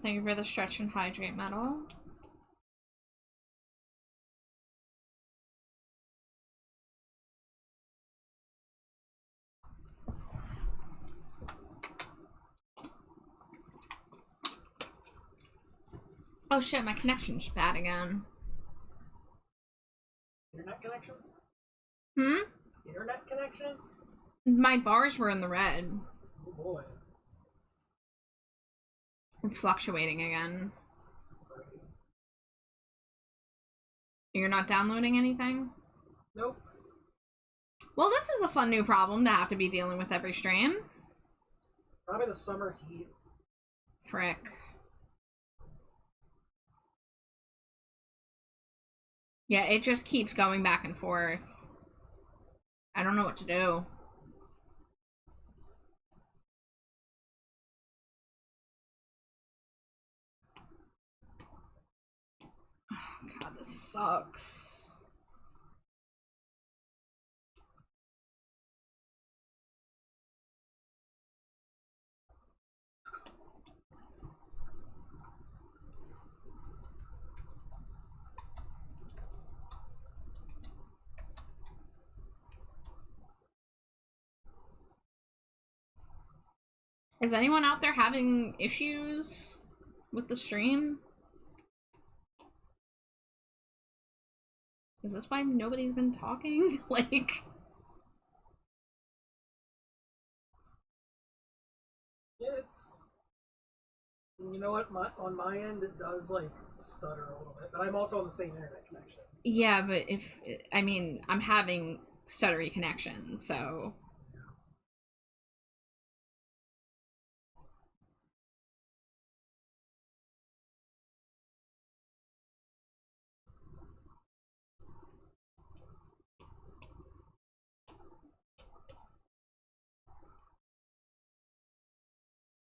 thank you for the stretch and hydrate medal. Oh shit, my connection's bad again. Internet connection? Hmm? Internet connection? My bars were in the red. Oh boy. It's fluctuating again. You're not downloading anything? Nope. Well, this is a fun new problem to have to be dealing with every stream. Probably the summer heat. Frick. Yeah, it just keeps going back and forth. I don't know what to do. Oh, God, this sucks. Is anyone out there having issues with the stream? Is this why nobody's been talking? Like... Yeah, it's... You know what? On my end, it does, like, stutter a little bit. But I'm also on the same internet connection. Yeah, but if... I mean, I'm having stuttery connection, so...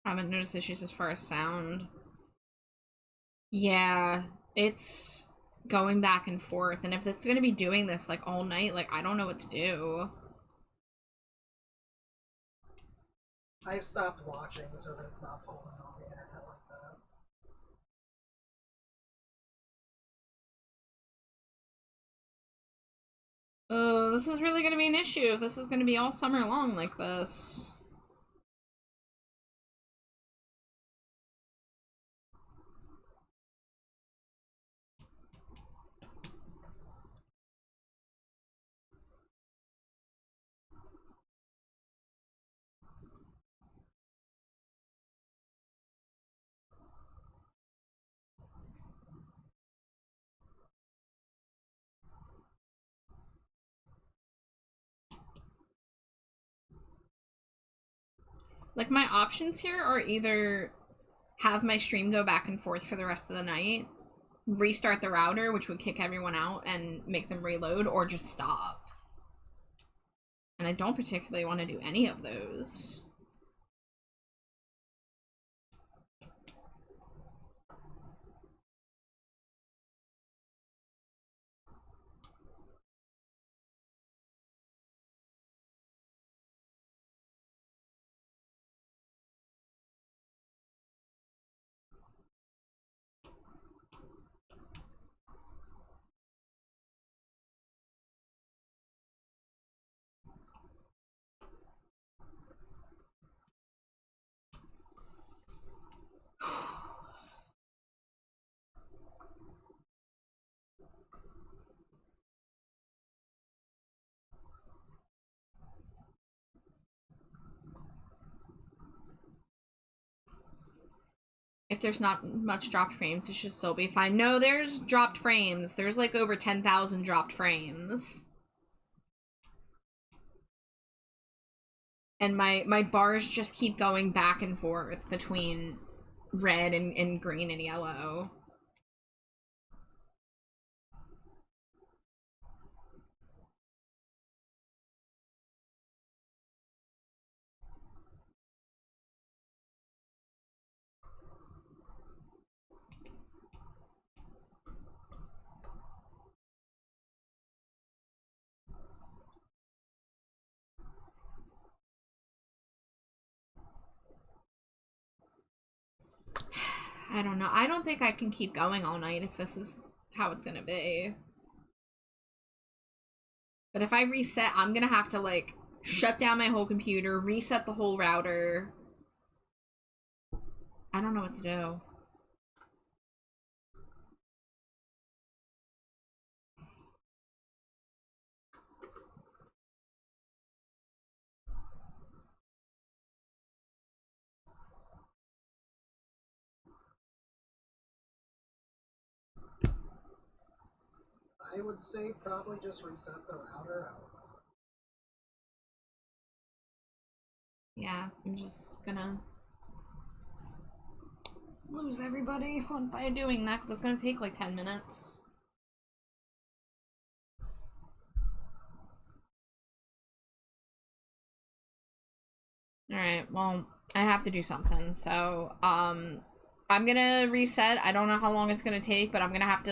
I haven't noticed issues as far as sound. Yeah, it's going back and forth, and if it's gonna be doing this, like, all night, like, I don't know what to do. I've stopped watching so that it's not pulling on the internet like that. Oh, this is really gonna be an issue if this is gonna be all summer long like this. Like, my options here are either have my stream go back and forth for the rest of the night, restart the router, which would kick everyone out and make them reload, or just stop. And I don't particularly want to do any of those. If there's not much dropped frames, it should still be fine. No, there's dropped frames. There's like over 10,000 dropped frames. And my bars just keep going back and forth between red and green and yellow. I don't know. I don't think I can keep going all night if this is how it's gonna be. But if I reset, I'm gonna have to, like, shut down my whole computer, reset the whole router. I don't know what to do. I would say probably just reset the router. Yeah, I'm just gonna lose everybody by doing that, because it's gonna take like 10 minutes. Alright, well, I have to do something, so, I'm gonna reset. I don't know how long it's gonna take, but I'm gonna have to